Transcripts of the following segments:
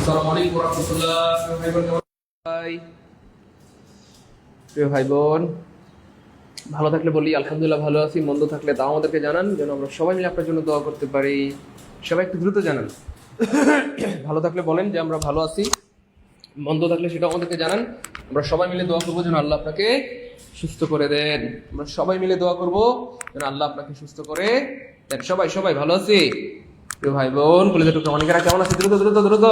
আসসালামু আলাইকুম ওয়া রাহমাতুল্লাহ। প্রিয় ভাই বোন, ভালো থাকলে বলি আলহামদুলিল্লাহ ভালো আছি, মন্দ থাকলে তাও আমাদেরকে জানান যেন আমরা সবাই মিলে আপনার জন্য দোয়া করতে পারি। সবাই একটু দ্রুত জানান। ভালো থাকলে বলেন যে আমরা ভালো আছি, মন্দ থাকলে সেটা আমাদেরকে জানান। আমরা সবাই মিলে দোয়া করবো যেন আল্লাহ আপনাকে সুস্থ করে দেন। আমরা সবাই মিলে দোয়া করবো যেন আল্লাহ আপনাকে সুস্থ করে দেন। সবাই সবাই ভালো আছি প্রিয় ভাই বোন, কলেজের টুকরা অনেকেরা কেমন আছে? দ্রুত দ্রুত দ্রুত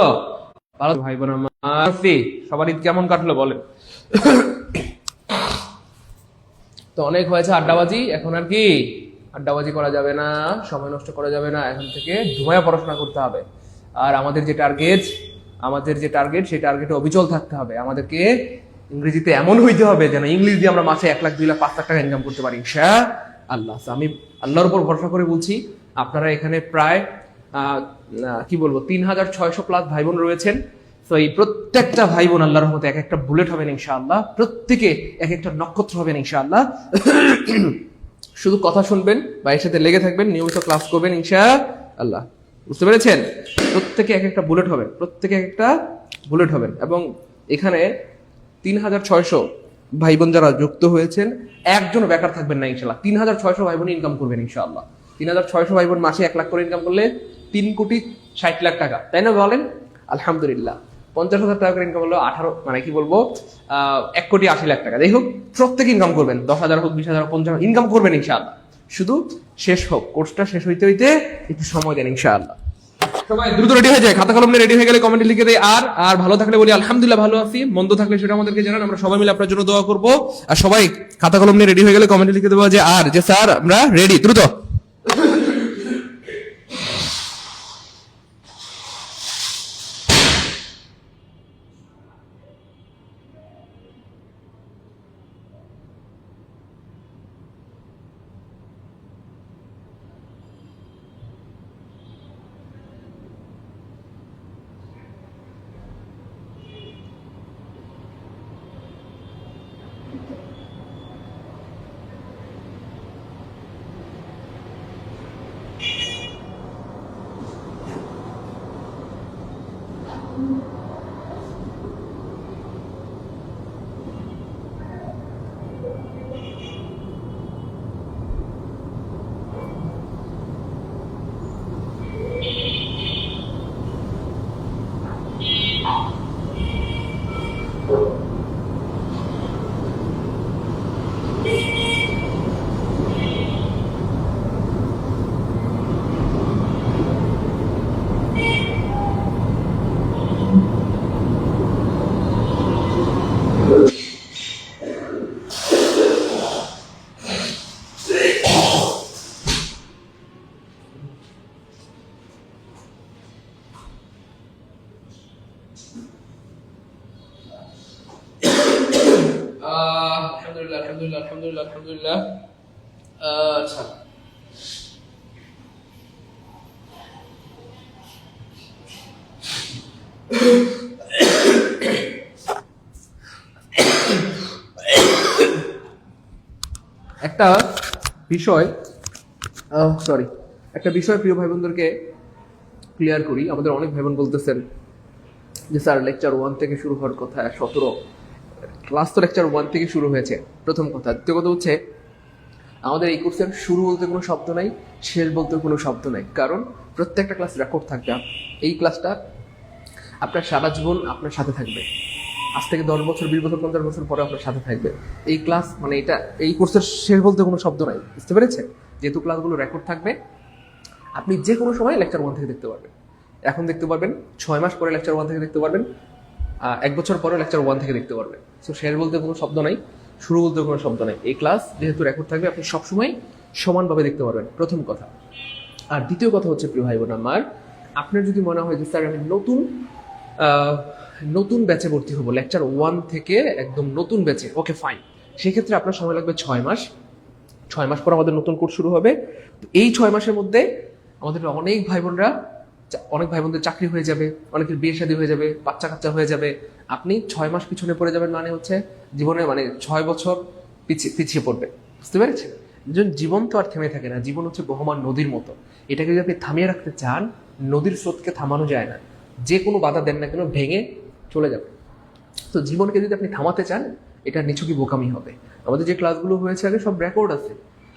ভালো ভাই বোন আমার আছি। সবার ঈদ কেমন কাটলো বলেন? তো অনেক হয়েছে আড্ডাবাজি, এখন আর কি আড্ডাবাজি করা যাবে না, সময় নষ্ট করা যাবে না। এখন থেকে ধুমায়া পড়াশোনা করতে হবে। আর আমাদের যে টার্গেট সেই টার্গেটে অবিচল থাকতে হবে। আমাদেরকে ইংরেজিতে এমন হইতে হবে যেন ইংলিশ দিয়ে আমরা মাসে 1 লাখ 2 লাখ 5 লাখ টাকা ইনকাম করতে পারি ইনশাআল্লাহ। আমি আল্লাহর উপর ভরসা করে বলছি, আপনারা এখানে প্রায় 3600 প্লাস ভাই বোন রয়েছেন। তো এই প্রত্যেকটা ভাই বোন আল্লাহর রহমতে এক একটা বুলেট হবেন ইনশাআল্লাহ, প্রত্যেকে এক একটা নক্ষত্র হবেন ইনশাআল্লাহ। শুধু কথা শুনবেন বা এর সাথে লেগে থাকবেন, নিয়মিত ক্লাস করবেন ইনশাআল্লাহ। বুঝতে পেরেছেন? প্রত্যেকে এক একটা বুলেট হবেন, প্রত্যেকে এক একটা বুলেট হবেন। এবং এখানে 3600 ভাই বোন যারা যুক্ত হয়েছেন, একজন বেকার থাকবেন না ইনশাআল্লাহ। 3600 ভাই বোন ইনকাম করবেন ইনশাআল্লাহ। 3600 ভাই বোন মাসে 1 লাখ করে ইনকাম করলে 3,60,00,000 টাকা, তাই না বলেন? আলহামদুলিল্লাহ। 50,000 টাকা করে ইনকাম হলো 1,80,00,000 টাকা। যাই হোক, প্রত্যেকে ইনকাম করবেন, 10,000 হোক, 20,000 হোক, 50,000 ইনকাম করবেন ইনশাআল্লাহ। শুধু শেষ হোক, কোর্সটা শেষ হইতে হইতে একটু সময় দেন ইনশাআল্লাহ। সবাই দ্রুত রেডি হয়ে যায়, খাতা কলম নিয়ে রেডি হয়ে গেলে কমেন্টে লিখে দেয় আর ভালো থাকলে বলি আলহামদুলিল্লাহ ভালো আছি, মন্দ থাকলে সেটা আমাদেরকে জানান। আমরা সবাই মিলে আপনার জন্য দোয়া করবো। আর সবাই খাতা কলম নিয়ে রেডি হয়ে গেলে কমেন্টে লিখে দেবো যে স্যার আমরা রেডি। দ্রুত আলহামদুলিল্লাহ আলহামদুলিল্লাহ আলহামদুলিল্লাহ আলহামদুলিল্লাহ। আচ্ছা, একটা বিষয় প্রিয় ভাই বোনদেরকে ক্লিয়ার করি। আমাদের অনেক ভাই বোন বলতেছেন যে স্যার লেকচার 1 থেকে শুরু হওয়ার কথা, 17 ক্লাস তো লেকচার 1 থেকে শুরু হয়েছে, প্রথম কথা। দ্বিতীয় কথা হচ্ছে, আমাদের এই কোর্সের শুরু বলতে কোনো শব্দ নাই, শেষ বলতে কোনো শব্দ নাই। কারণ প্রত্যেকটা ক্লাস রেকর্ড থাকবে। এই ক্লাসটা আপনার সারা জীবন আপনার সাথে থাকবে। আজ থেকে 10 বছর, 20 বছর, 50 বছর পরে আপনার সাথে থাকবে এই ক্লাস। মানে এই কোর্সের শেষ বলতে কোনো শব্দ নাই। বুঝতে পেরেছেন? যেহেতু ক্লাসগুলো রেকর্ড থাকবে, আপনি যে কোনো সময় লেকচার 1 থেকে দেখতে পারবেন। এখন দেখতে পারবেন, 6 মাস পরে লেকচার 1 থেকে দেখতে পারবেন, 1 বছর পরে লেকচার 1 থেকে দেখতে পারবেন। সো শেষ বলতে কোনো শব্দ নাই, শুরু বলতে কোনো শব্দ নাই। এই ক্লাস যেহেতু রেকর্ড থাকবে, আপনি সবসময় সমানভাবে দেখতে পারবেন, প্রথম কথা। আর দ্বিতীয় কথা হচ্ছে, প্রিয় ভাই বোন আমার, আপনার যদি মনে হয় যে স্যার আমি নতুন ব্যাচে ভর্তি হবো, লেকচার 1 থেকে একদম নতুন ব্যাচে, ওকে ফাইন। সেক্ষেত্রে আপনার সময় লাগবে 6 মাস। 6 মাস পর আমাদের নতুন কোর্স শুরু হবে। তো এই 6 মাসের মধ্যে আমাদের অনেক ভাই বোনদের চাকরি হয়ে যাবে, অনেকের বিয়ে শাদী হয়ে যাবে, বাচ্চা কাচ্চা হয়ে যাবে। আপনি 6 মাস পিছনে পড়ে যাবেন, মানে হচ্ছে জীবনে 6 বছর পিছিয়ে পড়বে। বুঝতে পেরেছেন? জীবন তো আর থেমে থাকে না, জীবন হচ্ছে বহমান নদীর মতো। এটাকে যদি আপনি থামিয়ে রাখতে চান, নদীর স্রোতকে থামানো যায় না। যে কোনো বাধা দেন না কেন ভেঙে চলে যাবে। তো জীবনকে যদি আপনি থামাতে চান, এটা নিছকই বোকামি হবে। আমাদের যে ক্লাসগুলো হয়েছে আগে সব রেকর্ড আছে,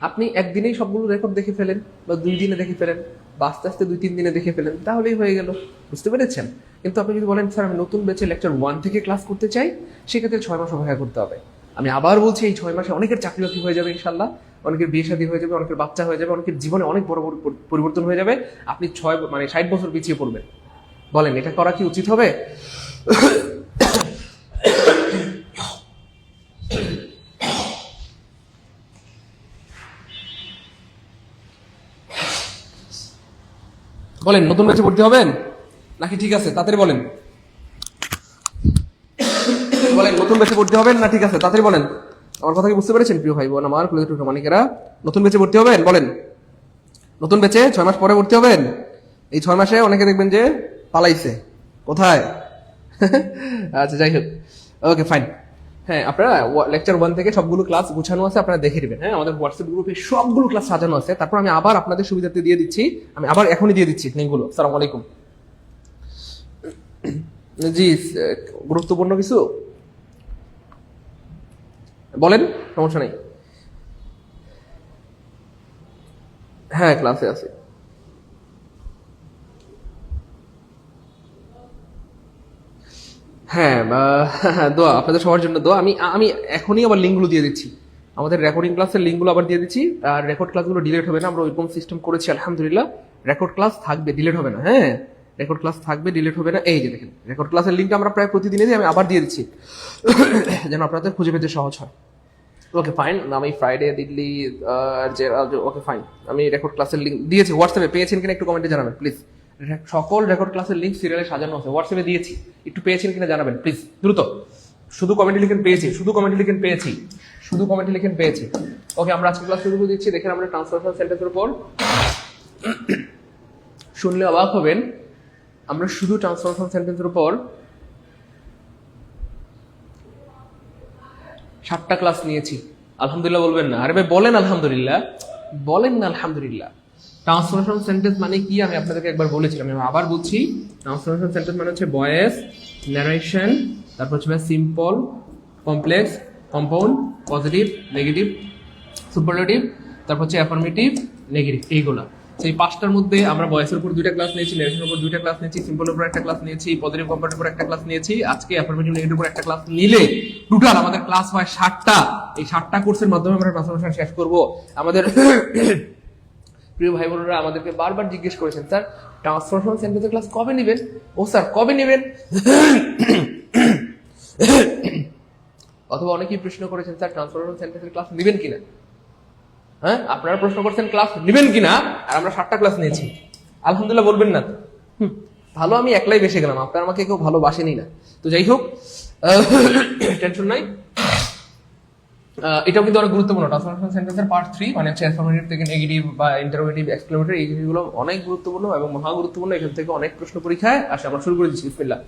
আপনি একদিনেই সবগুলো রেকর্ড দেখে ফেলেন, বা 2 দিনে দেখে ফেলেন, বা আস্তে আস্তে 2-3 দিনে দেখে ফেলেন, তাহলেই হয়ে গেল। বুঝতে পেরেছেন? কিন্তু আপনি যদি বলেন স্যার আমি নতুন ব্যাচে লেকচার 1 থেকে ক্লাস করতে চাই, সেক্ষেত্রে 6 মাস অপেক্ষা করতে হবে। আমি আবার বলছি, এই 6 মাসে অনেকের চাকরি বাকরি হয়ে যাবে ইনশাল্লাহ, অনেকের বিয়ে শাদী হয়ে যাবে, অনেকের বাচ্চা হয়ে যাবে, অনেকের জীবনে অনেক বড় বড় পরিবর্তন হয়ে যাবে। আপনি 60 বছর পিছিয়ে পড়বেন। বলেন এটা করা কি উচিত হবে? বলেন নতুন ব্যাচে ভর্তি হবেন নাকি ঠিক আছে তাড়াতাড়ি বলেন? বলেন নতুন ব্যাচে ভর্তি হবেন না ঠিক আছে তাড়াতাড়ি বলেন? আমার কথা কি বুঝতে পেরেছেন প্রিয় ভাই বোন আমার, মানিকেরা? নতুন ব্যাচে ভর্তি হবেন? বলেন নতুন ব্যাচে 6 মাস পরে ভর্তি হবেন? এই 6 মাসে অনেকে দেখবেন যে পালাইছে। কোথায়? আচ্ছা যাই হোক, ওকে ফাইন। হ্যাঁ, আপনারা লেকচার 1 থেকে সবগুলো ক্লাস গুছানো আছে, আপনারা দেখে নেবেন। হ্যাঁ, আমাদের হোয়াটসঅ্যাপ গ্রুপে সবগুলো ক্লাস সাজানো আছে। তারপর আমি আবার আপনাদের সুবিধার্থে দিয়ে দিচ্ছি, আমি আবার এখনই দিয়ে দিচ্ছি লিঙ্কগুলো। আসসালামু আলাইকুম। জি, গুরুত্বপূর্ণ কিছু বলেন, সমস্যা নেই। হ্যাঁ, ক্লাসে আছে। হ্যাঁ, দোয়া আপনাদের সবার জন্য দোয়া। আমি আমি এখনই আবার লিঙ্কগুলো দিয়ে দিচ্ছি, আমাদের রেকর্ডিং ক্লাসের লিঙ্কগুলো আবার দিয়ে দিচ্ছি। আর রেকর্ড ক্লাসগুলো ডিলিট হবে না, আমরা ওইরকম সিস্টেম করেছি আলহামদুলিল্লাহ। রেকর্ড ক্লাস থাকবে, ডিলিট হবে না। হ্যাঁ, রেকর্ড ক্লাস থাকবে, ডিলিট হবে না। এই যে দেখেন রেকর্ড ক্লাসের লিঙ্কটা আমরা প্রায় প্রতিদিনই দিই, আমি আবার দিয়ে দিচ্ছি যেন আপনাদের খুঁজে পেতে সহজ হয়। ওকে ফাইন, আমি ফ্রাইডে দিল্লি যে ওকে ফাইন, আমি রেকর্ড ক্লাসের লিঙ্ক দিয়েছি হোয়াটসঅ্যাপে, পেয়েছেন কিনা একটু কমেন্টে জানাবেন প্লিজ। সকল রেকর্ড ক্লাসের লিঙ্ক সিরিয়ালে সাজানো আছে, হোয়াটসঅ্যাপে দিয়েছি, একটু পেয়েছেন কিনা জানাবেন প্লিজ দ্রুত। শুধু কমেন্টে লিখেন পেয়েছি, শুধু কমেন্টে লিখেন পেয়েছি, শুধু কমেন্টে লিখেন পেয়েছি। ওকে, আমরা আজকে ক্লাস শুরু করে দিচ্ছি। দেখেন আমরা ট্রান্সফারেশন সেন্টেন্সের উপর, শুনলে অবাক হবেন, আমরা শুধু ট্রান্সফারেশন সেন্টেন্সের উপর 7টা ক্লাস নিয়েছি। আলহামদুলিল্লাহ বলবেন না? আরে ভাই বলেন আলহামদুলিল্লাহ, বলেন না আলহামদুলিল্লাহ। ট্রান্সফরমেশন সেন্টেন্স মানে কি আমি আপনাদেরকে একবার বলেছিলাম, আমি আবার বলছি। ট্রান্সফরমেশন সেন্টেন্স মানে হচ্ছে ভয়েস, ন্যারেশন, তারপর হচ্ছে simple, complex, compound, positive, negative, superlative, তারপর হচ্ছে অ্যাফার্মেটিভ, নেগেটিভ, এইগুলা। সেই 5টার মধ্যে আমরা ভয়েসের উপর 2টা ক্লাস নিয়েছি, ন্যারেশনের উপর 2টা ক্লাস নিয়েছি, সিম্পলের উপর একটা ক্লাস নিয়েছি, পজিটিভ কম্পাউন্ডের উপর একটা ক্লাস নিয়েছি। আজকে অ্যাফার্মেটিভ নেগেটিভ উপর একটা ক্লাস নিলে টোটাল আমাদের ক্লাস হয় 7টা। এই 7টা কোর্সের মাধ্যমে আমরা ট্রান্সফরমেশন শেষ করব। আমাদের প্রিয় ভাই বোনেরা আমাদেরকে বারবার জিজ্ঞেস করেছেন, স্যার ট্রান্সফরমেশন সেন্টেন্সের ক্লাস কবে নেবেন? ও স্যার কবে নেবেন? অথবা অনেকেই প্রশ্ন করেছেন, স্যার ট্রান্সফরমেশন সেন্টেন্সের ক্লাস নেবেন কিনা? হ্যাঁ, আপনারা প্রশ্ন করছেন ক্লাস নেবেন কিনা, আর আমরা 7টা ক্লাস নিয়েছি। আলহামদুলিল্লাহ বলবেন না? ভালো, আমি একলাই বেসে গেলাম, আপনারা আমাকে কেউ ভালোবাসেনি না। তো যাই হোক, টেনশন নাই। এটাও কিন্তু অনেক গুরুত্বপূর্ণ। ট্রান্সফরমেশন সেন্টেন্সের পার্ট 3 মানে হচ্ছে অ্যাফার্মেটিভ থেকে নেগেটিভ বা ইন্টারোগেটিভ, এক্সক্লেমেটরি, এই জিনিসগুলো অনেক গুরুত্বপূর্ণ এবং মহা গুরুত্বপূর্ণ। এখান থেকে অনেক প্রশ্ন পরীক্ষায় আসে। আমরা শুরু করে দিচ্ছি। বিসমিল্লাহ।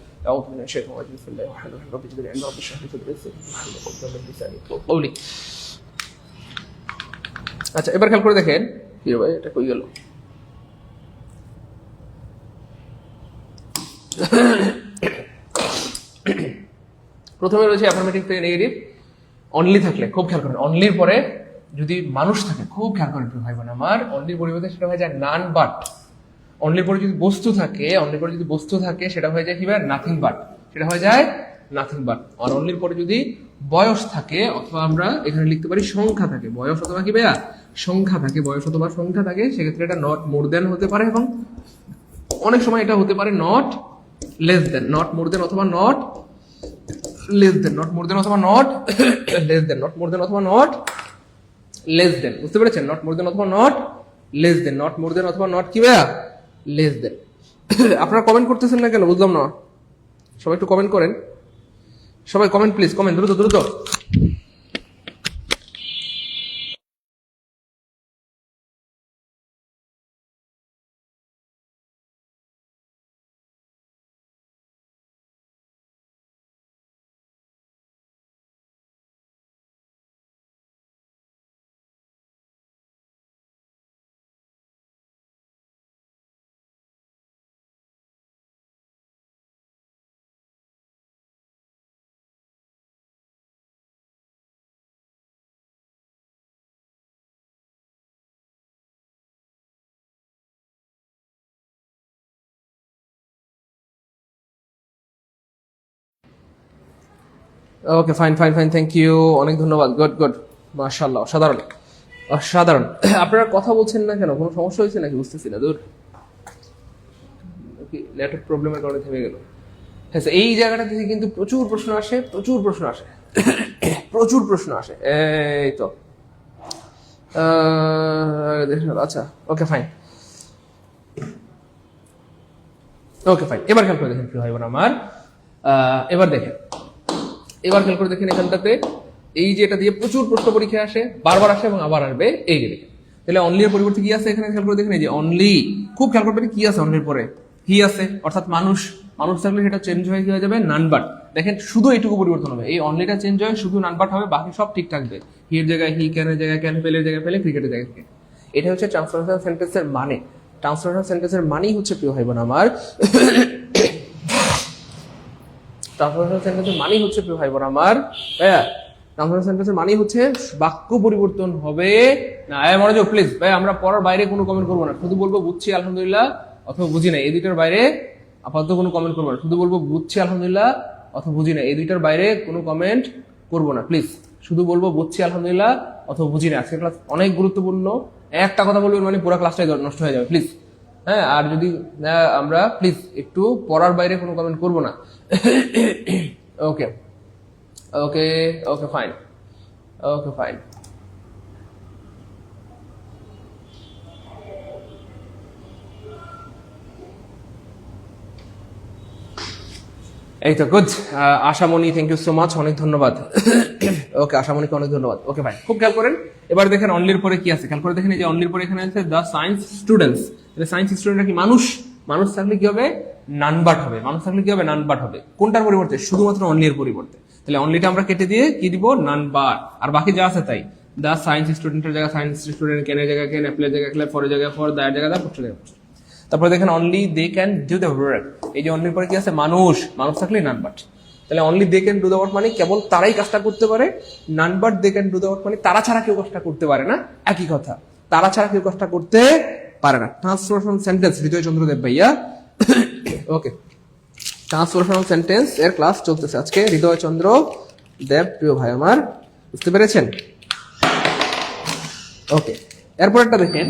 আচ্ছা, এবার খেয়াল করে দেখেন, কি ভাই এটা কই গেল? প্রথমে রয়েছে অ্যাফার্মেটিভ থেকে নেগেটিভ। অনলি থাকলে খুব খেয়াল করেন, অনলির পরে যদি মানুষ থাকে খুব খেয়াল করেন ভাই বোন আমার, অনলির পরিবর্তে সেটা হয়ে যায় নান বাট। অনলির পরে যদি বস্তু থাকে, অনলির পরে যদি বস্তু থাকে সেটা হয়ে যায় কি ভাই? নাথিং বাট, সেটা হয়ে যায় নাথিং বাট। আর অনলির পরে যদি বয়স থাকে, অথবা আমরা এখানে লিখতে পারি সংখ্যা থাকে, বয়স অথবা কি ভাইয়া সংখ্যা থাকে, বয়স অথবা সংখ্যা থাকে, সেক্ষেত্রে এটা নট মোর দেন হতে পারে, এবং অনেক সময় এটা হতে পারে not less than. Not more than অথবা not less than, not more than অথবা not less than, not more than অথবা নট লেস দেন। বুঝতে পেরেছেন? নট মোর দেন অথবা not less than, not more than অথবা নট কি ভাইয়া লেস দেন। আপনারা কমেন্ট করতেছেন না কেন বুঝলাম না? সবাই একটু কমেন্ট করেন, সবাই কমেন্ট প্লিজ, কমেন্ট দ্রুত দ্রুত। Okay fine fine fine, thank you, অনেক ধন্যবাদ, গুড গুড, মাশাআল্লাহ, অসাধারণ অসাধারণ। আপনারা কথা বলছেন না কেন? কোনো সমস্যা হয়েছে নাকি? বুঝতেছি না, দূর নেটওয়ার্ক প্রবলেমের কারণে থেমে গেল। হ্যাঁ, এই জায়গাটা থেকে কিন্তু প্রচুর প্রশ্ন আসে, প্রচুর প্রশ্ন আসে, প্রচুর প্রশ্ন আসে। এই তো আচ্ছা, ওকে ফাইন, ওকে ফাইন। এবার খেয়াল করে দেখেন প্রিয় ভাই বোন আমার, এবার দেখেন, এবার খেয়াল করে দেখেন এখানটাতে এই যে এটা দিয়ে প্রচুর প্রশ্ন পরীক্ষায় আসে, বারবার আসে এবং আবার আসবে, এই যে দেখেন। তাহলে অনলি এর পরিবর্তে কি আছে এখানে? খেয়াল করে দেখেন এই যে অনলি, খুব খেয়াল করবেন কি আছে অনলির পরে? হি আছে, অর্থাৎ মানুষ। মানুষ থাকলে সেটা চেঞ্জ হয়ে কি হয়ে যাবে? None but. দেখেন শুধু এইটুকু পরিবর্তন হবে, এই অনলিটা চেঞ্জ হয়, শুধু নান বাট হবে, বাকি সব ঠিক থাকবে। হির জায়গায় হি, ক্যানের জায়গায় ক্যান, ফেলের জায়গায় ফেলে, ক্রিকেটের জায়গায় ক্রিকেট। এটা হচ্ছে ট্রান্সফরমেশন সেন্টেন্সের মানে। ট্রান্সফরমেশন সেন্টেন্সের মানেই হচ্ছে প্রিয় ভাই বোন আমার, ট্রান্সফরমেশন সেন্টেন্সের মানেই হচ্ছে প্রিয় ভাই বোন আমার, হ্যাঁ, ট্রান্সফরমেশন সেন্টেন্সের মানেই হচ্ছে বাক্য পরিবর্তন হবে না। মনোযোগ প্লিজ ভাই, আমরা পড়ার বাইরে কোনো কমেন্ট করবো না, শুধু বলবো বুঝছি আলহামদুলিল্লাহ অথবা বুঝি না, এই দুইটার বাইরে আপাতত কোনো কমেন্ট করবো না, শুধু বলবো বুঝছি আলহামদুলিল্লাহ অথবা বুঝি না, এই দুইটার বাইরে কোনো কমেন্ট করবো না প্লিজ, শুধু বলবো বুঝছি আলহামদুলিল্লাহ অথবা বুঝি না। আজকের ক্লাস অনেক গুরুত্বপূর্ণ, একটা কথা বলবেন মানে পুরো ক্লাসটাই নষ্ট হয়ে যাবে প্লিজ। হ্যাঁ, আর যদি আমরা প্লিজ একটু পড়ার বাইরে কোনো কমেন্ট করবো না। Okay okay okay fine, okay fine. এই তো good, Ashamoni thank you so much, অনেক ধন্যবাদ। ওকে, আশামণিকে অনেক ধন্যবাদ। ওকে ভাই, খুব খেয়াল করেন। এবার দেখেন অনলির পরে কি আছে, খেয়াল করে দেখেন এই যে অনলির পরে এখানে আছে দ্য সায়েন্স স্টুডেন্টস। সায়েন্স স্টুডেন্টরা কি? মানুষ। মানুষ থাকলে কি হবে? নানবাট হবে। মানুষ থাকলে কি হবে? নানবাট হবে। কোনটার পরিবর্তে? শুধুমাত্র অনলির পরিবর্তে। তাহলে অনলিটা আমরা কেটে দিয়ে কি দিব? নানবার। আর বাকি যা আছে তাই। দ্য সায়েন্স স্টুডেন্টের জায়গায় সায়েন্স স্টুডেন্ট, ক্যানের জায়গায় ক্যান, অ্যাপেলের জায়গায় অ্যাপেল, ফরের জায়গায় ফর, দায়ের জায়গায় দা, পোস্টের জায়গায় পোস্ট। তারপরে দেখেন only they can do the work. এই যে অনলির পরে কি আছে? মানুষ। মানুষ থাকলে নানবাট। তাহলে only they can do the work মানে কেবল তারাই কাজটা করতে পারে। None but they can do the work মানে তারা ছাড়া কেউ কাজটা করতে পারে না। একই কথা, তারা ছাড়া কেউ কাজটা করতে পারে না। ট্রান্সফরমেশন সেন্টেন্স হৃদয় চন্দ্রদেব ভাইয়া। ওকে, ট্রান্সফরমেশনাল সেন্টেন্স এর ক্লাস চলতেছে আজকে। হৃদয় চন্দ্র দেব প্রিয় ভাই আমার, বুঝতে পেরেছেন? ওকে, এরপরটা দেখেন,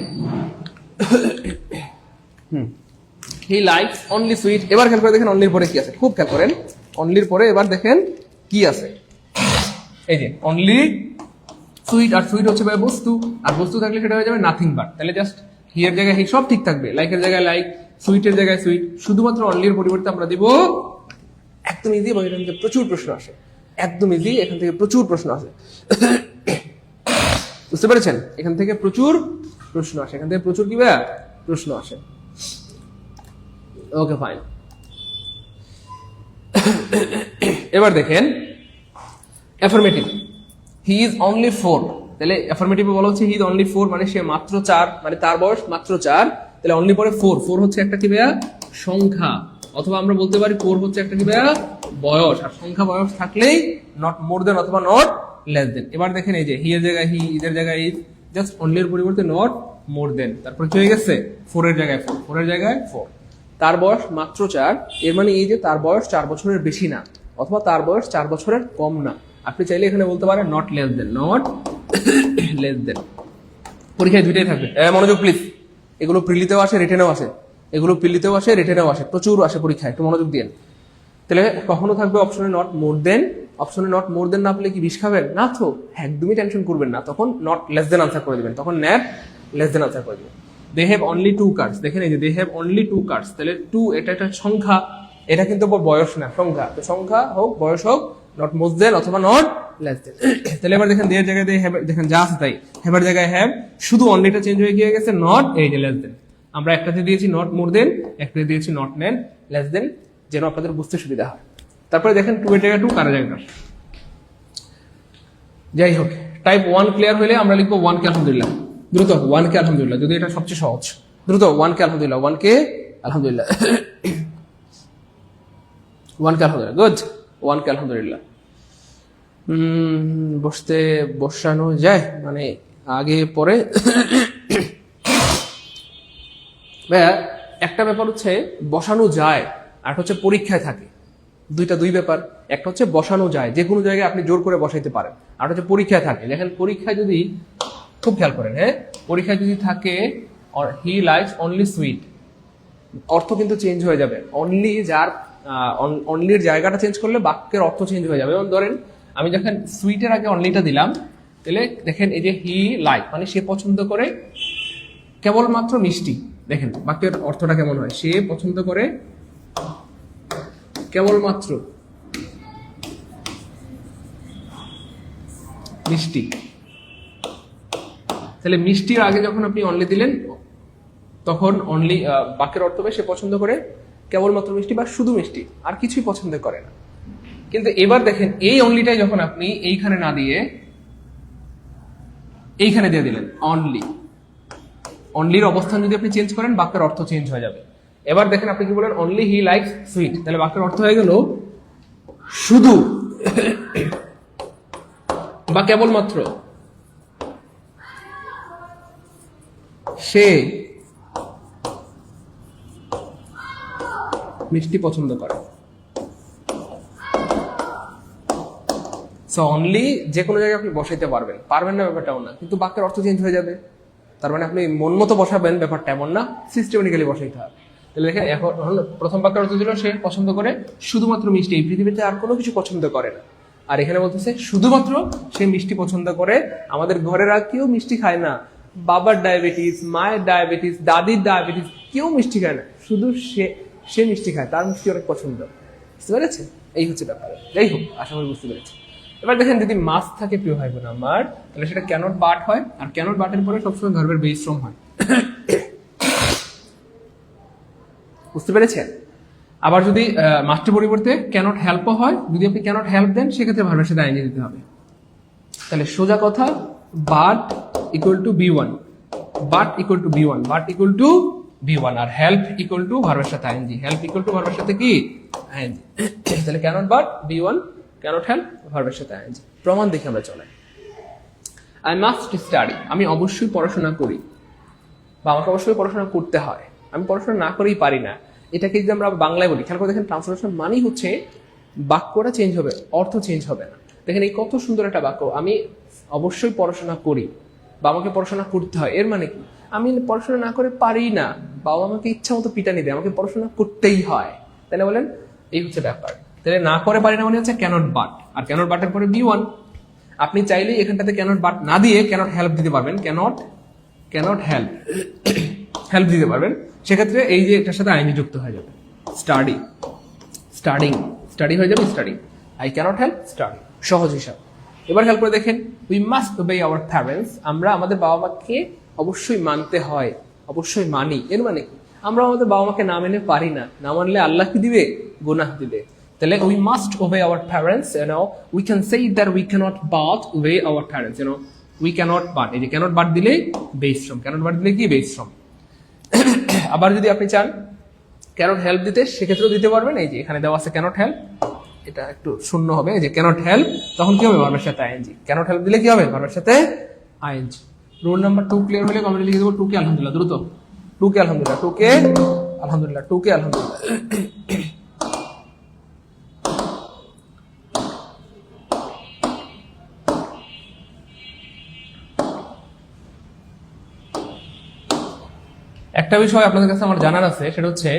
হি লাইকস অনলি সুইট। এবার খেয়াল করে দেখেন অনলির পরে কি আছে, খুব খেয়াল করেন। অনলির পরে এবার দেখেন কি আছে, এই যে অনলি সুইট। আর সুইট হচ্ছে ভাই বস্তু, আর বস্তু থাকলে সেটা হয়ে যাবে নাথিং বাট। তাহলে জাস্ট হিয়ার জায়গায় হি, সব ঠিক থাকবে। লাইকের জায়গায় লাইক, সুইটের জায়গায় সুইট, শুধুমাত্র অনলির পরিবর্তে আমরা দিব একদম ইজি। এবং এখান থেকে প্রচুর প্রশ্ন আসে, একদম ইজি, এখান থেকে প্রচুর প্রশ্ন আসে। বুঝতে পেরেছেন? এখান থেকে প্রচুর প্রশ্ন আসে, এখান থেকে প্রচুর কি ভাইয়া প্রশ্ন আসে। ওকে ফাইন। এবার দেখেন অ্যাফার্মেটিভ, হি ইজ অনলি 4। তাহলে অ্যাফার্মেটিভে বলা হচ্ছে হি ইজ অনলি 4 মানে সে মাত্র 4, মানে তার বয়স মাত্র 4। তাহলে অনলি পরে 4, 4 হচ্ছে একটা কি ভাইয়া? সংখ্যা। অথবা আমরা বলতে পারি 4 হচ্ছে একটা কি ভাইয়া? বয়স। আর সংখ্যা বয়স থাকলেই নট মোর দেন অথবা নট লেস দেন। এবার দেখেন এই যে হি এর জায়গায় হি, ইজ এর জায়গায় ইজ, জাস্ট অনলি এর পরিবর্তে নট মোর দেন। তারপর কি হয়ে গেছে? 4 এর জায়গায় 4, 4 এর জায়গায় 4। তার বয়স মাত্র 4, এর মানে এই যে তার বয়স 4 বছরের বেশি না, অথবা তার বয়স 4 বছরের কম না। আপনি চাইলে এখানে বলতে পারেন not less than, not less দেন। পরীক্ষায় দুইটাই থাকবে। মনোযোগ প্লিজ, এগুলো প্রিলিতেও আসে, রিটেনেও আসে। এগুলো প্রিলিতেও আসে, রিটেনেও আসে, প্রচুর আসে পরীক্ষায়, একটু মনোযোগ দিন। তাহলে কখনো থাকবে অপশনে নট মোর দেন। অপশনে নট মোর দেন না পেলে কি বিষ খাবেন? না তো, একদমই টেনশন করবেন না, তখন নট লেস দেন আনসার করে দিবেন, তখন ন্যাট লেস দেন আনসার করে দিবেন। They have only 2 cards. দেখেন এই যে দে হ্যাভ অনলি 2 কার্ডস, তাহলে 2 এটা একটা সংখ্যা, এটা কিন্তু বয়স না, সংখ্যা। তো সংখ্যা হোক বয়স হোক, নট মোর দেন অথবা নট লেস দেন। তাহলে এবার দেখেন দের জায়গায় দে হ্যাভ, দেখেন যা আছে তাই। হ্যাভের জায়গায় হ্যাভ, শুধু অনলিটা চেঞ্জ হয়ে গিয়ে গেছে নট, এই যে লেস দেন। আমরা একটাতে দিয়েছি নট মোর দেন, একটাতে দিয়েছি নট নেন লেস দেন, যেন আপনাদের বুঝতে সুবিধা হয়। তারপরে দেখেন 2 এর জায়গায় 2, কারের জায়গায়। যাই হোক, টাইপ 1 ক্লিয়ার হলে আমরা লিখবো 1 কে আলহামদুলিল্লাহ। দ্রুত 1 কে আলহামদুলিল্লাহ, যদি এটা সবচেয়ে সহজ। দ্রুত 1 কে আলহামদুলিল্লাহ, 1 কে আলহামদুলিল্লাহ, 1 কে আলহামদুলিল্লাহ, গুড, 1 কে আলহামদুলিল্লাহ। বসানো যায় মানে আগে পরে। ভাইয়া একটা ব্যাপার হচ্ছে বসানো যায়, আর হচ্ছে পরীক্ষায় থাকে, দুই ব্যাপার। একটা হচ্ছে বসানো যায়, যে কোনো জায়গায় আপনি জোর করে বসাইতে পারেন, আর হচ্ছে পরীক্ষায় থাকে। দেখেন পরীক্ষায় যদি খুব খেয়াল করেন, হ্যাঁ, পরীক্ষায় যদি থাকে হি লাইকস অনলি সুইট, অর্থ কিন্তু চেঞ্জ হয়ে যাবে। অনলি যার অনলির জায়গাটা চেঞ্জ করলে বাক্যের অর্থ চেঞ্জ হয়ে যাবে। যেমন ধরেন আমি যখন সুইটের আগে অনলিটা দিলাম, তাহলে দেখেন এই যে হি লাইক মানে সে পছন্দ করে কেবলমাত্র মিষ্টি। দেখেন বাক্যের অর্থটা কেমন হয়, সে পছন্দ করে কেবলমাত্র মিষ্টি। তাহলে মিষ্টির আগে যখন আপনি অনলি দিলেন তখন অনলি বাক্যের অর্থ হবে সে পছন্দ করে কেবলমাত্র মিষ্টি বা শুধু মিষ্টি, আর কিছুই পছন্দ করে না। কিন্তু এবার দেখেন এই অনলিটাই যখন আপনি এইখানে না দিয়ে এইখানে দিয়ে দিলেন অনলি, অনলির অবস্থান যদি আপনি চেঞ্জ করেন বাক্যের অর্থ চেঞ্জ হয়ে যাবে। এবার দেখেন আপনি কি বলেন অনলি হি লাইকস সুইট, তাহলে বাক্যের অর্থ হয়ে গেল শুধু বা কেবলমাত্র সে মিষ্টি পছন্দ করে। সো অনলি যে কোনো জায়গায় আপনি বসাইতে পারবেন না ব্যাপারটাও না, কিন্তু বাক্যের অর্থ চেঞ্জ হয়ে যাবে। তার মানে আপনি মন মতো বসাবেন ব্যাপারটা এমন না, সিস্টেমেটিক্যালি বসাইতে হবে। তাহলে দেখেন এখন প্রথম বাক্যের অর্থ ছিল সে পছন্দ করে শুধুমাত্র মিষ্টি, এই পৃথিবীতে আর কোনো কিছু পছন্দ করে না। আর এখানে বলতেছে শুধুমাত্র সে মিষ্টি পছন্দ করে, আমাদের ঘরের আর কেউ মিষ্টি খায় না, বাবার ডায়াবেটিস, মায়ের ডায়াবেটিস, দাদির ডায়াবেটিস, কেউ মিষ্টি খায় না, শুধু সে মিষ্টি খায়, তার মিষ্টি অনেক পছন্দ। বুঝতে পেরেছে? এই হচ্ছে ব্যাপার। যাই হোক, আশা করি বুঝতে পেরেছি। এবার দেখেন যদি মাস থাকে প্রিয় ভাই বোন আমার, তাহলে সেটা ক্যানট বাট হয়, আর ক্যানট বাটের পরে সবসময় ভার্বের বেস ফর্ম হয়। বুঝতে পেরেছেন? আবার যদি মাস্টের পরিবর্তে ক্যানট হেল্পও হয়, যদি আপনি ক্যানট হেল্প দেন সেক্ষেত্রে ভার্বের সাথে আইএনজি দিতে হবে। তাহলে সোজা কথা, বাট ইকুয়াল টু বি1, বাট ইকুয়াল টু বি1, বাট ইকুয়াল টু বি1, আর হেল্প ইকুয়াল টু ভার্বের সাথে আইএনজি, হেল্প ইকুয়াল টু ভার্বের সাথে কি আইএনজি। তাহলে ক্যানট বাট বি1, ক্যানট হেল্প ভার্বের সাথে আইএনজি। প্রমাণ দেখে আমরা চলাই। আই মাস্ট স্টাডি, আমি অবশ্যই পড়াশোনা করি, বা আমাকে অবশ্যই পড়াশোনা করতে হয়, আমি পড়াশোনা না করেই পারি না। এটাকে যদি আমরা বাংলায় বলি, খেয়াল করে দেখেন ট্রান্সলেশন মানেই হচ্ছে বাক্যটা চেঞ্জ হবে, অর্থ চেঞ্জ হবে না। দেখেন এই কত সুন্দর একটা বাক্য, আমি অবশ্যই পড়াশোনা করি বা আমাকে পড়াশোনা করতে হয়। এর মানে কি, আমি পড়াশোনা না করে পারি না, বাবা আমাকে ইচ্ছা মতো পিটানি দেয়, আমাকে পড়াশোনা করতেই হয়। তাই না বলেন? এই হচ্ছে ব্যাপার। তাহলে না করে পারি না মানে হচ্ছে ক্যানট বাট, আর ক্যানট বাটের পরে বি1। আপনি চাইলেই এখানটাতে ক্যানট বাট না দিয়ে ক্যানট হেল্প দিতে পারবেন, ক্যানট হেল্প দিতে পারবেন। সেক্ষেত্রে এই যে এটার সাথে আইনি যুক্ত হয়ে যাবে, স্টাডি হয়ে যাবে study, I cannot help study, সহজ হিসাব। এবার খেয়াল করে দেখেন, we must obey our parents, আমরা আমাদের বাবা মাকে অবশ্যই মানতে হয়, অবশ্যই মানি। এর মানে কি, আমরা আমাদের বাবা মাকে না মেনে পারি না, না মানলে আল্লাহ কি দিবে? গুনাহ দিবে। তাহলে we must obey our parents, we can say that we cannot but obey our parents, we cannot but, এই যে ক্যানট বাট দিলে বেস ফ্রম, ক্যানট বাট দিলে কি বেস ফ্রম। আবার যদি আপনি চান ক্যানট হেল্প দিতে, সেক্ষেত্রেও দিতে পারবেন। এই যে এখানে দেওয়া আছে ক্যানট হেল্প, এটা একটু শূন্য হবে, যে ক্যানট হেল্প, তখন কি হবে? ভার্বের সাথে আইএনজি। ক্যানট হেল্প দিলে কি হবে? ভার্বের সাথে আইএনজি। রুল নাম্বার 2 ক্লিয়ার হলে কমেন্টে লিখে দেবো 2 কে আলহামদুলিল্লাহ, দ্রুত 2 কে আলহামদুলিল্লাহ, 2 কে আলহামদুলিল্লাহ, 2 কে আলহামদুলিল্লাহ। একটা বিষয় আপনাদের কাছে আমার জানার আছে, সেটা হচ্ছে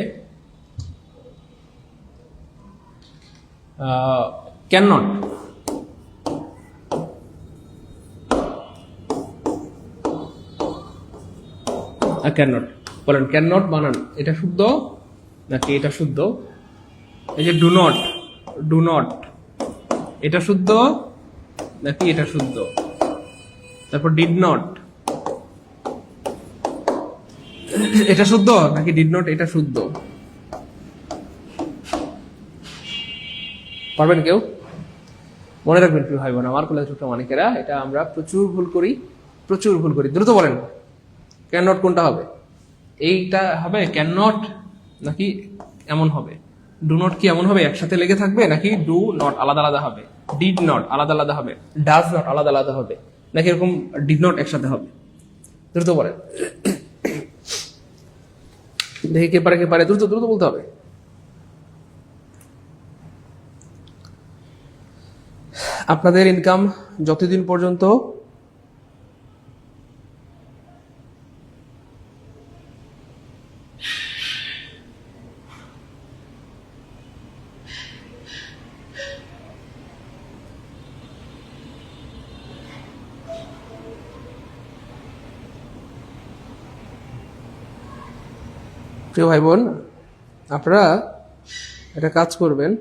ক্যান নট, ক্যান নট বলেন, ক্যান নট বানান এটা শুদ্ধ নাকি এটা শুদ্ধ? এই যে ডু নট এটা শুদ্ধ নাকি এটা শুদ্ধ? তারপর ডিড নট এটা শুদ্ধ নাকি ডিড নট এটা শুদ্ধ? পারবেন কেউ? মনে রাখবেন প্রিয় ভাই বোন আমার, কলেজ ছোট মানিকেরা, এটা আমরা প্রচুর ভুল করি। দ্রুত বলেন, ক্যান নট কোনটা হবে? এইটা হবে ক্যান নট, নাকি এমন হবে ডু নট? কি এমন হবে একসাথে লেগে থাকবে, নাকি ডু নট আলাদা আলাদা হবে, ডিড নট আলাদা আলাদা হবে, ডাজ নট আলাদা আলাদা হবে, নাকি এরকম ডিড নট একসাথে হবে? দ্রুত বলেন, দেখি কে পারে, দ্রুত বলতে হবে। আপনাদের ইনকাম যতদিন পর্যন্ত প্রিয় ভাই বোন, আপনারা একটা কাজ করবেন,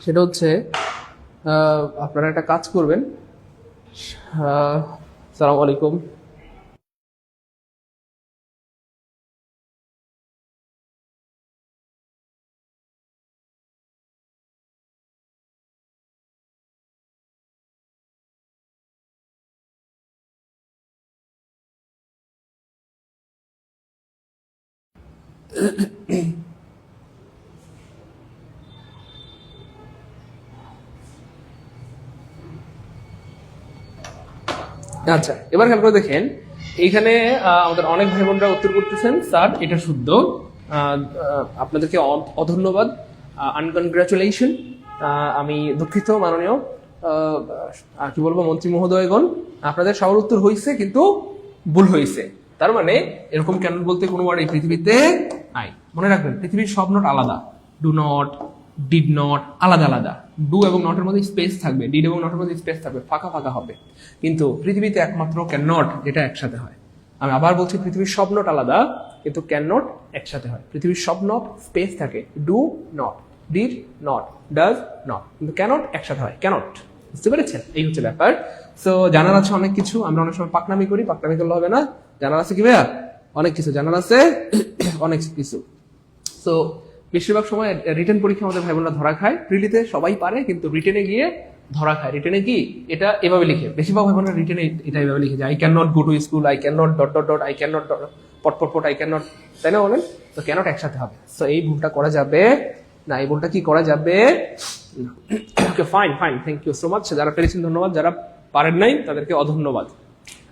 সেটা হচ্ছে আপনারা একটা কাজ করবেন। আসসালামু আলাইকুম। আচ্ছা, এবার খেয়াল করে দেখেন, এইখানে আমাদের অনেক ভাই বোনরা উত্তর করতেছেন স্যার এটা শুদ্ধ। আপনাদেরকে অধন্যবাদ, আনকনগ্রাচুলেশন। আমি দুঃখিত মাননীয় কি বলবো মন্ত্রী মহোদয়গণ, আপনাদের সবার উত্তর হয়েছে কিন্তু ভুল হয়েছে। তার মানে এরকম কেন বলতে কোনো ওয়ার্ড এই পৃথিবীতে নাই। মনে রাখবেন, পৃথিবীর সব নট আলাদা। ডু নট, ডিড নট আলাদা আলাদা। ডু এবং নটের মধ্যে স্পেস থাকবে, ডিড এবং নটের মধ্যে স্পেস থাকবে, ফাঁকা ফাঁকা হবে। কিন্তু পৃথিবীতে একমাত্র ক্যান নট যেটা একসাথে হয়। আমি আবার বলছি, পৃথিবীর সব নট আলাদা কিন্তু ক্যান নট একসাথে হয়। পৃথিবীর সব নট স্পেস থাকে, do not, did not, does not, কিন্তু ক্যানট একসাথে হয়, ক্যানট। বুঝতে পেরেছেন? এই হচ্ছে ব্যাপার। সো জানার আছে অনেক কিছু, আমরা অনেক সময় পাকনামি করি, পাকনামি করলে হবে না। জানার আছে কি ভাইয়া? অনেক কিছু জানার আছে, অনেক কিছু। সো বেশিরভাগ সময় রিটেন পরীক্ষা আমাদের ভাই বোনরা ধরা খায়। প্রিলিতে সবাই পারে, কিন্তু রিটেনে গিয়ে ধরা খায়। রিটেনে কি এটা এভাবে লিখে, বেশিরভাগ ভাই বোনরা রিটেনে এটা এভাবে লিখে যে I can not go to school, I can not dot dot dot, I can not pot pot pot, I can not, তাই না বলেন? তো ক্যানট একসাথে হবে। সো এই ভুলটা করা যাবে না, এই ভুলটা কি করা যাবে? Okay, fine fine, thank you so much. যারা পেরেছেন ধন্যবাদ, যারা পারেন নাই তাদেরকে অধন্যবাদ।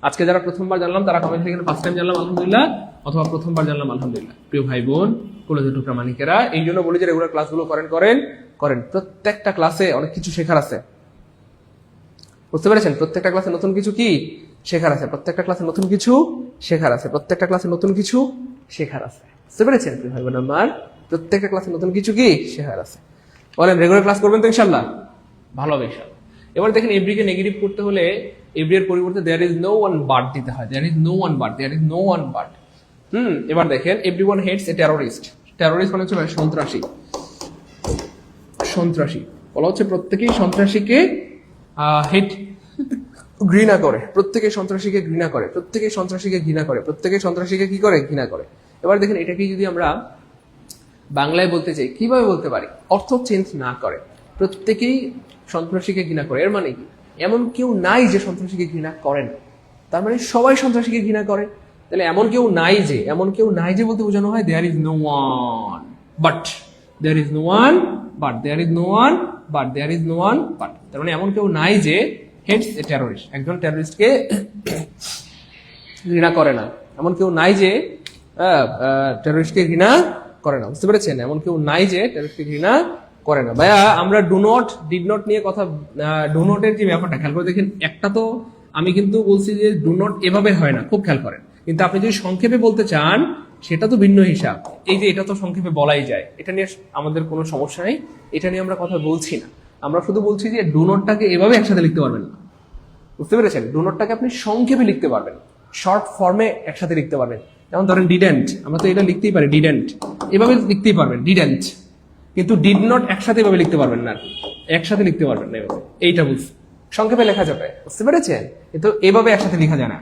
আজকে যারা প্রথমবার জানলাম তারা কমেন্ট থেকে ফার্স্ট টাইম জানলাম আলহামদুলিল্লাহ, অথবা প্রথমবার জানলাম আলহামদুলিল্লাহ। প্রিয় ভাই বোন, কলেজের টুকরা মানিকেরা, এই জন্য বলি যে রেগুলার ক্লাসগুলো করেন করেন করেন। প্রত্যেকটা ক্লাসে অনেক কিছু শেখার আছে, বুঝতে পেরেছেন? প্রত্যেকটা ক্লাসে নতুন কিছু কি শেখার আছে, প্রত্যেকটা ক্লাসে নতুন কিছু শেখার আছে, প্রত্যেকটা ক্লাসে নতুন কিছু শেখার আছে। বুঝতে পেরেছেন প্রিয় ভাই বোন আমার? প্রত্যেকটা ক্লাসে নতুন কিছু কি শেখার আছে। বলেন রেগুলার ক্লাস করবেন তো ইনশাল্লাহ? ভালো হবে ইনশাল্লাহ। এবার দেখেন, এভরিকে নেগেটিভ করতে হলে এভরি এর পরিবর্তে there is no one but দিতে হয়। There is no one but, there is no one but. এবার দেখেন, everyone hates a terrorist. Terrorist মানে হচ্ছে সন্ত্রাসী। সন্ত্রাসী বলা হচ্ছে প্রত্যেকেই সন্ত্রাসীকে হেট, ঘৃণা করে। প্রত্যেকেই সন্ত্রাসীকে ঘৃণা করে, প্রত্যেকেই সন্ত্রাসীকে ঘৃণা করে, প্রত্যেকেই সন্ত্রাসীকে কি করে? ঘৃণা করে। এবার দেখেন, এটাকে যদি আমরা বাংলায় বলতে চাই, কিভাবে বলতে পারি? অর্থ চেঞ্জ না করে, প্রত্যেকেই সন্ত্রাসীকে ঘৃণা করে। এর মানে কি? এমন কেউ নাই যে সন্ত্রাসীকে ঘৃণা করে না। তার মানে সবাই সন্ত্রাসীকে ঘৃণা করে। তাহলে এমন কেউ নাই যে, এমন কেউ নাই যে বলতে বোঝানো হয় there is no one but, there is no one but, there is no one but, there is no one but. তার মানে এমন কেউ নাই যে হেটস এ টেররিস্ট, একজন টেররিস্টকে ঘৃণা করে না। এমন কেউ নাই যে টেররিস্টকে ঘৃণা করে না। বুঝতে পেরেছেন? এমন কেউ নাই যে টেররিস্টকে ঘৃণা করে না। ভাইয়া, আমরা ডু নট, ডিড নট নিয়ে কথা, ডু নটের যে ব্যাপারটা খেয়াল করে দেখেন, একটা তো আমি কিন্তু বলছি যে ডু নট এভাবে হয় না, খুব খেয়াল করেন। কিন্তু আপনি যদি সংক্ষেপে বলতে চান সেটা তো ভিন্ন হিসাব। এই যে এটা তো সংক্ষেপে বলাই যায়, এটা নিয়ে আমাদের কোনো সমস্যা নেই, এটা নিয়ে আমরা কথা বলছি না। আমরা শুধু বলছি যে ডু নটটাকে এভাবে একসাথে লিখতে পারবেন না। বুঝতে পেরেছেন? ডু নটটাকে আপনি সংক্ষেপে লিখতে পারবেন, শর্ট ফর্মে একসাথে লিখতে পারবেন। যেমন ধরেন ডিডেন্ট, আমরা তো এটা লিখতেই পারি ডিডেন্ট, এভাবে লিখতেই পারবেন ডিডেন্ট। কিন্তু ডিড নট একসাথে এভাবে লিখতে পারবেন না, একসাথে লিখতে পারবেন না এভাবে। এইটা বুঝছি, সংক্ষেপে লেখা যাবে। বুঝতে পেরেছেন? কিন্তু এভাবে একসাথে লেখা যায় না,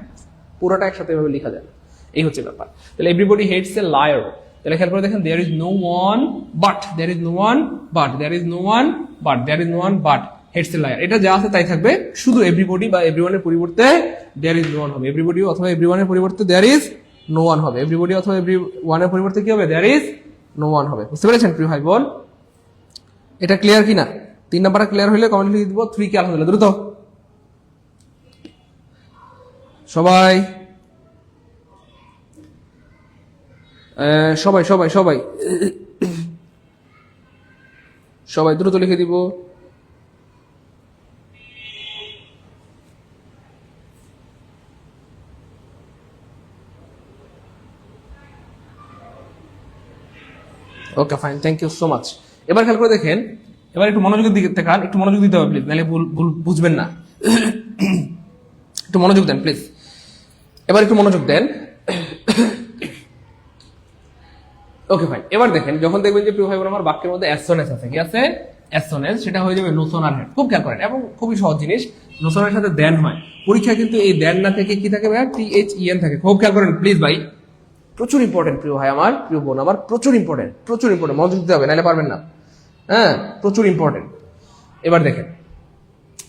পুরোটা একসাথে এভাবে লেখা যায় না। এই হচ্ছে ব্যাপার। তাহলে এভরিবডি হেটস এ লায়ার। তাহলে খেয়াল করে দেখেন, there is no one but, there is no one but, there is no one but, there is no one but hates a liar. এটা যা আছে তাই থাকবে, শুধু এভরিবডি বা এভরিওয়ানের পরিবর্তে দেয়ার ইজ নো ওয়ান হবে। এভরিবডি অথবা এভরিওয়ানের পরিবর্তে দেয়ার ইজ নো ওয়ান হবে। এভরিবডি অথবা এভরিওয়ানের পরিবর্তে কি হবে? দেয়ার ইজ নো ওয়ান হবে। বুঝতে পেরেছেন প্রিয় ভাই বোন? এটা ক্লিয়ার কিনা? 3 নাম্বারটা ক্লিয়ার হলে কমেন্ট লিখে দিব 3 কে আলহামদুলিল্লাহ। দ্রুত সবাই সবাই সবাই সবাই সবাই দ্রুত লিখে দিব। Okay fine, thank you so much. এবার খেয়াল করে দেখেন, এবার একটু মনোযোগের দিকে দেখান, একটু মনোযোগ দিতে হবে প্লিজ, নাহলে ভুল ভুল বুঝবেন না। একটু মনোযোগ দেন প্লিজ, এবার একটু মনোযোগ দেন। ওকে ফাইন, এবার দেখেন যখন দেখবেন যে প্রিয় ভাই বোন আমার বাক্যের মধ্যে অ্যাসোনেস আছে, কি আছে? অ্যাসোনেস, সেটা হয়ে যাবে নোসোনার হেড। খুব খেয়াল করেন, এবং খুবই সহজ জিনিস, নোসোনার সাথে দেন হয় পরীক্ষায়, কিন্তু এই দেন না থেকে কি থাকে ভাইয়া? THEN থাকে। খুব খেয়াল করেন প্লিজ ভাই, প্রচুর ইম্পর্টেন্ট প্রিয় ভাই আমার, প্রিয় বোন আমার, প্রচুর ইম্পর্টেন্ট, প্রচুর ইম্পর্টেন্ট, মনোযোগ দিতে হবে, নাহলে পারবেন না। হ্যাঁ, প্রচুর ইম্পর্টেন্ট। এবার দেখেন,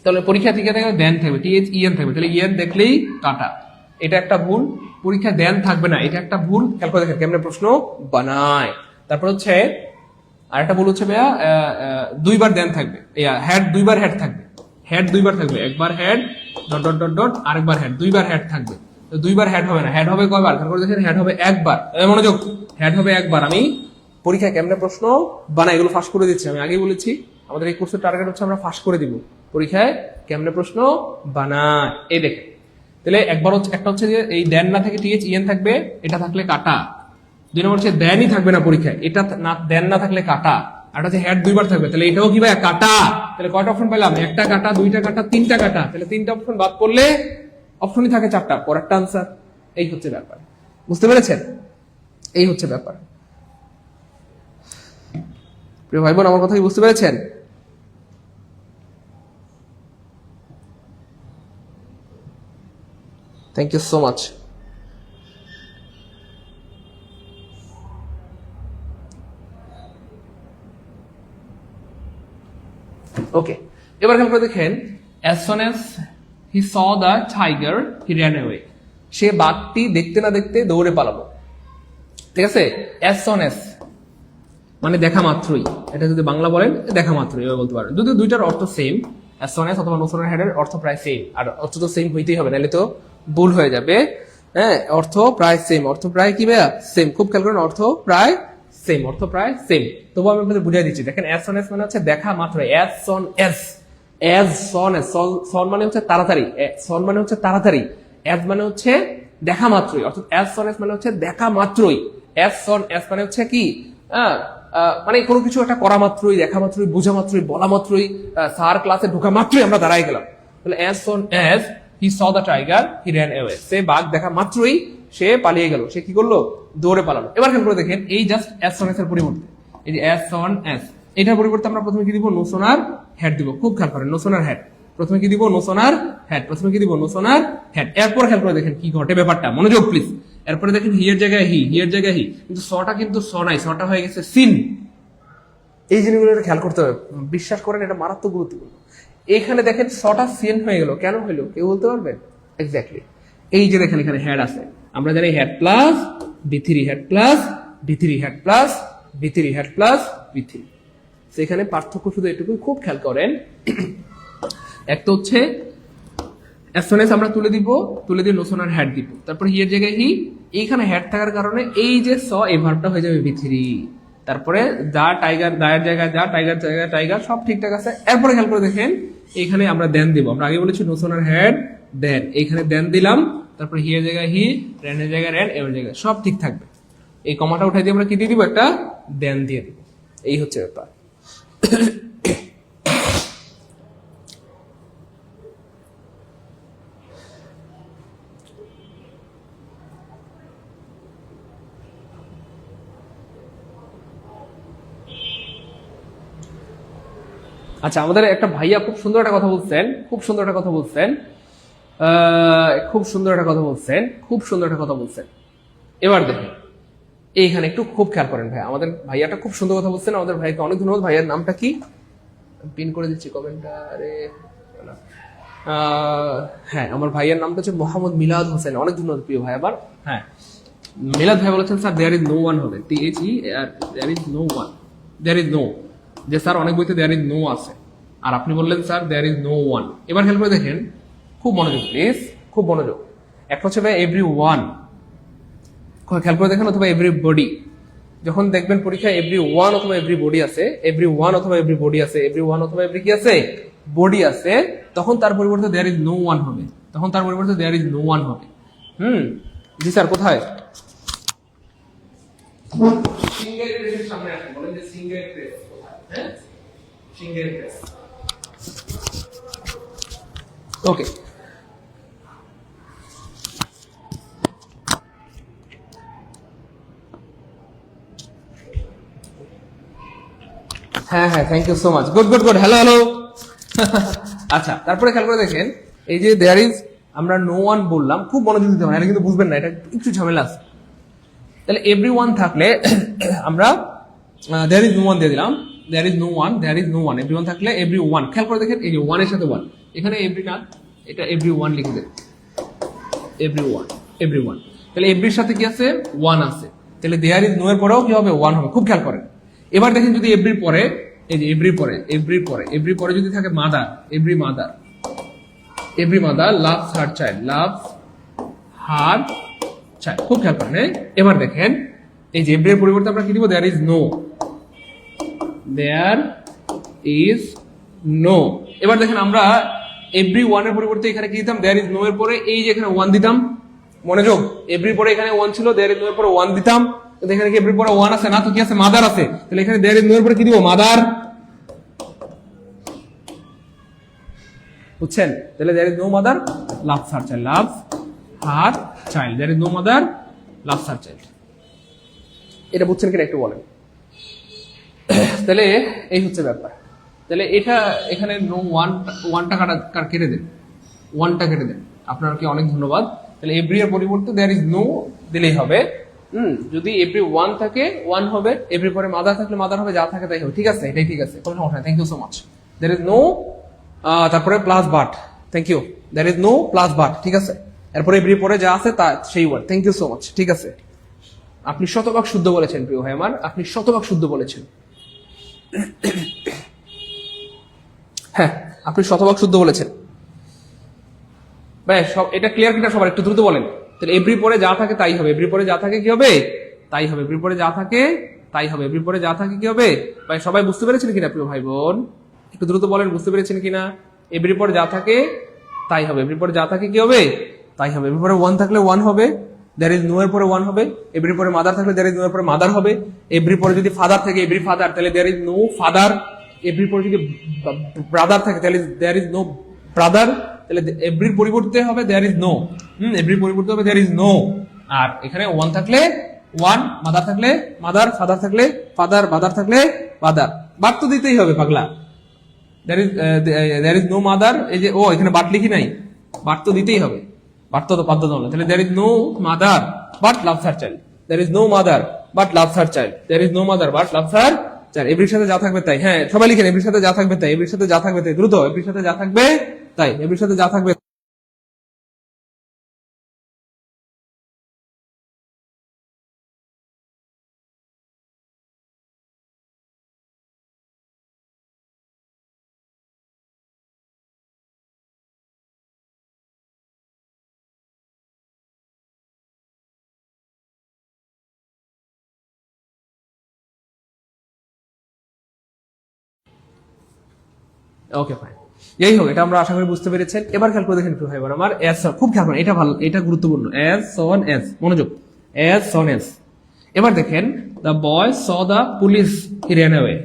তাহলে পরীক্ষা থেকে দেখেন দেন থাকবে, THEN থাকবে, তাহলে ইএন দেখলেই কাটা, এটা একটা ভুল। পরীক্ষা দেন থাকবে না, এটা একটা ভুল। খেয়াল করে দেখেন কেমনে প্রশ্ন বানায়। তারপর হচ্ছে আরেকটা ভুল হচ্ছে ভাইয়া, দুইবার দেন থাকবে, হেড দুইবার হেড থাকবে, হেড দুইবার থাকবে, একবার head dot dot dot dot, আরেকবার হেড, দুইবার হেড থাকবে। তো দুইবার হেড হবে না, হেড হবে কয়বার? খেয়াল করে দেখেন, হেড হবে একবার। মনোযোগ, হেড হবে একবার। আমি পরীক্ষায় কেমনে প্রশ্ন বানাই এগুলো ফাঁস করে দিচ্ছি, আমি আগেই বলেছি আমাদের এই কোর্সের টার্গেট হচ্ছে আমরা ফাঁস করে দিব পরীক্ষায় কেমনে প্রশ্ন বানায়। এই দেখেন, তাহলে একবার হচ্ছে, একটা হচ্ছে যে এই দেন না থেকে THEN থাকবে, এটা থাকলে কাটা। 2 নম্বর হচ্ছে দেনই থাকবে না পরীক্ষায়, এটা না, দেন না থাকলে কাটা। আর হচ্ছে হেড দুইবার থাকবে, তাহলে এটাও কি ভাই? কাটা। তাহলে কয়টা অপশন পেলাম? একটা কাটা, দুইটা কাটা, তিনটা কাটা। তাহলে 3টা অপশন বাদ করলে অপশনই থাকে 4টা, পরেরটা আনসার। এই হচ্ছে ব্যাপার, বুঝতে পেরেছেন? এই হচ্ছে ব্যাপার প্রিয় ভাই বোন, আমার কথা কি বুঝতে পেরেছেন? Thank you so much. Okay, এবার খেয়াল করে দেখেন, as soon as he saw the tiger he ran away, সে বাঘটি দেখতে না দেখতে দৌড়ে পালালো। ঠিক আছে, as soon as মানে দেখা মাত্রই, এটা যদি বাংলা বলেন দেখা মাত্রই এভাবে বলতে পারেন। যদি দুইটার অর্থ সেম, as soon as অথবা নোসোনার হেডের অর্থ প্রায় সেম, আর অর্থ তো সেম হইতেই হবে, নাহলে তো ভুল হয়ে যাবে। হ্যাঁ, অর্থ প্রায় সেম, অর্থ প্রায় কি ভাইয়া? সেম। খুব খেয়াল করেন, অর্থ প্রায় সেম, অর্থ প্রায় সেম। তবু আমি আপনাদের বুঝিয়ে দিচ্ছি, দেখেন as soon as মানে হচ্ছে দেখা মাত্র, as soon as, as soon as, son মানে হচ্ছে তাড়াতাড়ি, son মানে হচ্ছে তাড়াতাড়ি, as মানে হচ্ছে দেখা মাত্রই, অর্থাৎ as soon as মানে হচ্ছে দেখা মাত্রই, as soon as মানে হচ্ছে কি? মানে কোনো কিছু একটা করা মাত্রই, দেখা মাত্রই, বোঝা মাত্রই, বলা মাত্রই, স্যার ক্লাসে ঢোকা মাত্রই আমরা দাঁড়াই গেলাম। তাহলে as soon as he saw the tiger he ran away, সে বাঘ দেখা মাত্রই সে পালিয়ে গেল, সে কি করলো? দৌড়ে পালালো। এবার খেয়াল করে দেখেন, এই জাস্ট as soon as এর পরিবর্তে, এই যে as soon as, এটার পরিবর্তে আমরা প্রথমে কি দিব? নোসোনার হেড দিব। খুব খেয়াল করেন, নোসোনার হেড। প্রথমে কি দিব? নোসোনার হেড। প্রথমে কি দিব? নোসোনার হেড। এরপর খেয়াল করে দেখেন কি ঘটে ব্যাপারটা, মনোযোগ প্লিজ। এরপরে দেখেন হিয়ের জায়গায় হি, হিয়ের জায়গায় হি, কিন্তু সটা কিন্তু স নাই, সটা হয়ে গেছে সিন। এই জিনিসগুলো খেয়াল করতে হবে, বিশ্বাস করেন এটা মারাত্মক গুরুত্বপূর্ণ। এখানে দেখেন সটা সিন হয়ে গেল, কেন হইলো কেউ বলতে পারবেন? এক্স্যাক্টলি, এই যে দেখেন এখানে হেড আছে, আমরা জানি had plus B3, had plus B3, had plus B3, had plus B3। সেখানে পার্থক্য শুধু এটুকু, খুব খেয়াল করেন। একটা হচ্ছে as soon as আমরা তুলে দিয়ে নোসোনার হেড দিব, তারপর হিয়ের জায়গায় হি, এইখানে হেড থাকার কারণে এই যে স, এই ভার্বটা হয়ে যাবে B3। তারপরে যা টাইগার, দায়ের জায়গায় যা, টাইগার জায়গায় টাইগার, সব ঠিকঠাক আছে। এরপরে খেয়াল করে দেখেন, এইখানে আমরা দেন দিব, আমরা আগে বলেছি নোসোনার হেড দেন, এইখানে দেন দিলাম, তারপরে হিয়ের জায়গায় হি, রেনের জায়গায় রেন, এর জায়গায় সব ঠিক থাকবে। এই কমাটা উঠাই দিয়ে আমরা কি দিয়ে দিব? একটা দেন দিয়ে দিব। এই হচ্ছে ব্যাপার। আচ্ছা, আমাদের একটা ভাইয়া খুব সুন্দর একটা কথা বলছেন, খুব সুন্দর একটা কথা বলছেন, খুব সুন্দর একটা কথা বলছেন, খুব সুন্দর একটা কথা বলছেন। এবার দেখেন এইখানে একটু খুব খেয়াল করেন ভাই, আমাদের ভাইয়াটা খুব সুন্দর কথা বলছেন, আমাদের ভাইকে অনেক ধন্যবাদ। ভাইয়ার নামটা কি? পিন করে দিচ্ছি কমেন্টারে। হ্যাঁ, আমার ভাইয়ের নামটা হচ্ছে মোহাম্মদ মিলাদ হোসেন, অনেক ধন্যবাদ প্রিয় ভাই। আবার হ্যাঁ, মিলাদ ভাই বলেছেন sir there is no one হবে, THE, there is no one, there is no, যে স্যার অনেক বইতে দেয়ার ইজ নো আছে, আর আপনি বললেন sir there is no one. এবার খেয়াল করে দেখেন, খুব মনোযোগ প্লিজ, খুব মনোযোগ। একটা হচ্ছে ভাই এভরি ওয়ান, খেয়াল করে দেখেন, অথবা এভরি বডি। যখন দেখবেন পরীক্ষায় এভরি ওয়ান অথবা এভরি বডি আছে, এভরি ওয়ান অথবা এভরি বডি আছে, এভরি ওয়ান অথবা এভরি কি আছে? বডি আছে, তখন তার পরিবর্তে দেয়ার ইজ নো ওয়ান হবে, তখন তার পরিবর্তে দেয়ার ইজ নো ওয়ান হবে। জি স্যার, কোথায়? সিঙ্গেল প্রেসের সামনে আসেন, বলেন যে সিঙ্গেল প্রেস কোথায়? হ্যাঁ, সিঙ্গেল প্রেস। ওকে, হ্যাঁ হ্যাঁ, thank you so much, good good good, hello hello. আচ্ছা, তারপরে খেয়াল করে দেখেন, এই যে দেয়ার ইজ, আমরা নো ওয়ান বললাম, খুব মনোযোগ দিতে হবে, এটা কিন্তু বুঝবেন না, এটা একটু ঝামেলা আছে। তাহলে এভরি ওয়ান থাকলে আমরা দেয়ার ইজ নো ওয়ান দিয়ে দিলাম, there is no one, there is no one, every one থাকলে এভরি ওয়ান। খেয়াল করে দেখেন, এই যে ওয়ানের সাথে ওয়ান, এখানে এভরি না, এটা এভরি ওয়ান লিখে দেন, এভরি ওয়ান, এভরি ওয়ান। তাহলে এভরির সাথে কি আছে? ওয়ান আছে। তাহলে দেয়ার ইজ নো এর পরেও কি হবে? ওয়ান হবে। খুব খেয়াল করেন। এবার দেখেন যদি এভরির পরে, এই যে এভরির পরে, এভরির পরে, এভরির পরে যদি থাকে mother, every mother, every mother loves her child, loves her child. খুব খেয়াল করেন। এবার দেখেন এই যে এভরি এর পরিবর্তে আমরা কি দিব? There is no, there is no. এবার দেখেন আমরা এভরি ওয়ানের পরিবর্তে এখানে কি দিতাম? দেয়ার ইজ নো এর পরে এই যে এখানে ওয়ান দিতাম। মনোযোগ, এভরি পরে এখানে ওয়ান ছিল, দেয়ার ইজ নো এর পরে ওয়ান দিতাম, কিন্তু এখানে কি এভরি পরে ওয়ান আছে না, তো কি আছে? মাদার আছে। তাহলে এখানে দেয়ার ইজ নো এর পরে কি দিব? মাদার। বুঝছেন? তাহলে there is no mother, loves her child, loves her child, there is no mother, loves her child. এটা বুঝছেন কিনা একটু বলেন। তাহলে এই হচ্ছে ব্যাপার। তাহলে এটা এখানে নো ওয়ান, ওয়ানটা কেটে দেন, ওয়ানটা কেটে দেন, আপনাকে অনেক ধন্যবাদ। তাহলে এভরি এর পরিবর্তে দেয়ার ইজ নো দিলেই হবে। যদি এভরি ওয়ান থাকে ওয়ান হবে, এভরি পরে মাদার থাকলে মাদার হবে, যা থাকে তাই হবে। ঠিক আছে, এটাই ঠিক আছে, কোনো সমস্যা নেই। Thank you so much. There is no, তারপরে plus but, thank you. There is no plus but, ঠিক আছে। এরপরে এভরি পরে যা আছে তা সেই word, thank you so much. ঠিক আছে, আপনি শতভাগ শুদ্ধ বলেছেন প্রিয় ভাই আমার, আপনি শতভাগ শুদ্ধ বলেছেন। হ্যাঁ, আপনি শতভাগ শুদ্ধ বলেছেন ভাই। সব এটা ক্লিয়ার কিনা সবার? একটু দ্রুত বলেন। তাহলে এভরি পরে যা থাকে তাই হবে, এভরি পরে যা থাকে কি হবে? তাই হবে। এভরি পরে যা থাকে তাই হবে, এভরি পরে যা থাকে কি হবে? ভাই সবাই বুঝতে পেরেছেন কিনা প্রিয় ভাই বোন? একটু দ্রুত বলেন, বুঝতে পেরেছেন কিনা? এভরি পরে যা থাকে তাই হবে, এভরি পরে যা থাকে কি হবে? তাই হবে। এভরি পরে ওয়ান থাকলে ওয়ান হবে, দেয়ার ইজ নো এর পরে ওয়ান হবে। এভরি পরে মাদার থাকলে দেয়ার ইজ নো এর পরে মাদার হবে। এভরি পরে যদি ফাদার থাকে, এভরি ফাদার, তাহলে there is no father. Every পরে যদি ব্রাদার থাকে তাহলে দেয়ার ইজ নো ব্রাদার। তাহলে এভরির পরিবর্তে হবে দেয়ার ইজ নো, এভরির পরিবর্তে হবে দেয়ার ইজ নো। আর এখানে ওয়ান থাকলে ওয়ান, মাদার থাকলে মাদার, ফাদার থাকলে ফাদার, বাদার থাকলে বাদার। বাদ তো দিতেই হবে পাগলা। দেয়ার ইজ নো মাদার, এই যে ও এখানে বাট লিখি নাই, বাট তো দিতেই হবে, বাট তো বাধ্যতামূলক। তাহলে there is no mother but loves her child, there is no mother but loves her child, there is no mother but loves her child. এভরির সাথে যা থাকবে তাই। হ্যাঁ সবাই লিখেন, এভরির সাথে যা থাকবে তাই, এভরির সাথে যা থাকবে তাই, দ্রুত, এভরির সাথে যা থাকবে তাই, এভরির সাথে যা থাকবে। ওকে ফাইন, যাই হোক, এটা আমরা আশা করি বুঝতে পেরেছেন। এবার খেয়াল করে দেখেন একটু ভাই বোন আমার, এস, খুব খেয়াল করেন, এটা ভালো, এটা গুরুত্বপূর্ণ। এস সন এস, মনোযোগ, এস সন এস। এবার দেখেন the boy saw the police he ran away.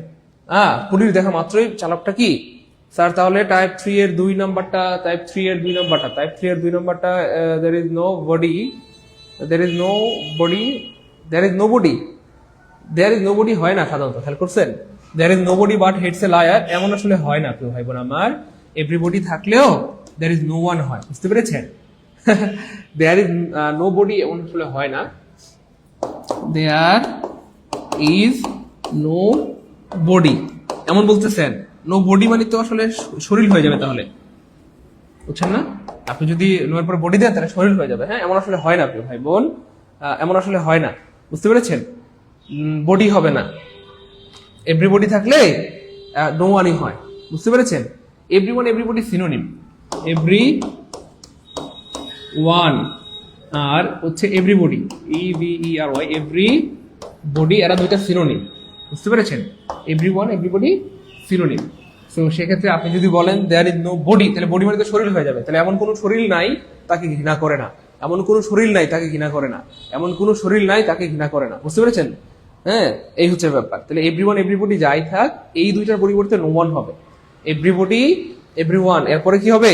Police দেখা মাত্রই চালকটা কি স্যার? তাহলে টাইপ 3 এর 2 নাম্বারটা, টাইপ 3 এর 2 নাম্বারটা, টাইপ 3 এর 2 নাম্বারটা, there is no body, there is no body, there is nobody, there is nobody হয় না সাধারণত, খেয়াল করছেন? there is nobody but hates a liar, এমন আসলে হয় না প্রিয় ভাই বোন আমার। এভরিবডি থাকলেও there is no one হয়, বুঝতে পেরেছেন? there is nobody এমন আসলে হয় না, there is no body এমন বলতেছেন। নো বডি মানে তো আসলে শরীর হয়ে যাবে, তাহলে বুঝছেন না? আপনি যদি নোয়ের পরে বডি দেন তাহলে শরীর হয়ে যাবে। হ্যাঁ, এমন আসলে হয় না প্রিয় ভাই বোন, এমন আসলে হয় না, বুঝতে পেরেছেন? বডি হবে না, এভরিবডি থাকলে নো ওয়ানই হয়, বুঝতে পেরেছেন? Everyone everybody synonym, every one আর হচ্ছে এভরিবডি, EVERY, এভরি বডি, এরা দুইটা সিনোনিম, বুঝতে পেরেছেন? Everyone everybody synonym. সো সেক্ষেত্রে আপনি যদি বলেন দেয়ার ইজ নো বডি, তাহলে বডি মানে তো শরীর হয়ে যাবে। তাহলে এমন কোনো শরীর নাই তাকে ঘৃণা করে না, এমন কোনো শরীর নাই তাকে ঘৃণা করে না, এমন কোনো শরীর নাই তাকে ঘৃণা করে না, বুঝতে পেরেছেন? হ্যাঁ, এই হচ্ছে ব্যাপার। তাহলে এভরিওয়ান এভরিবডি যাই থাক, এই দুইটার পরিবর্তে নো ওয়ান হবে। এভরিবডি এভরিওয়ান, এরপরে কি হবে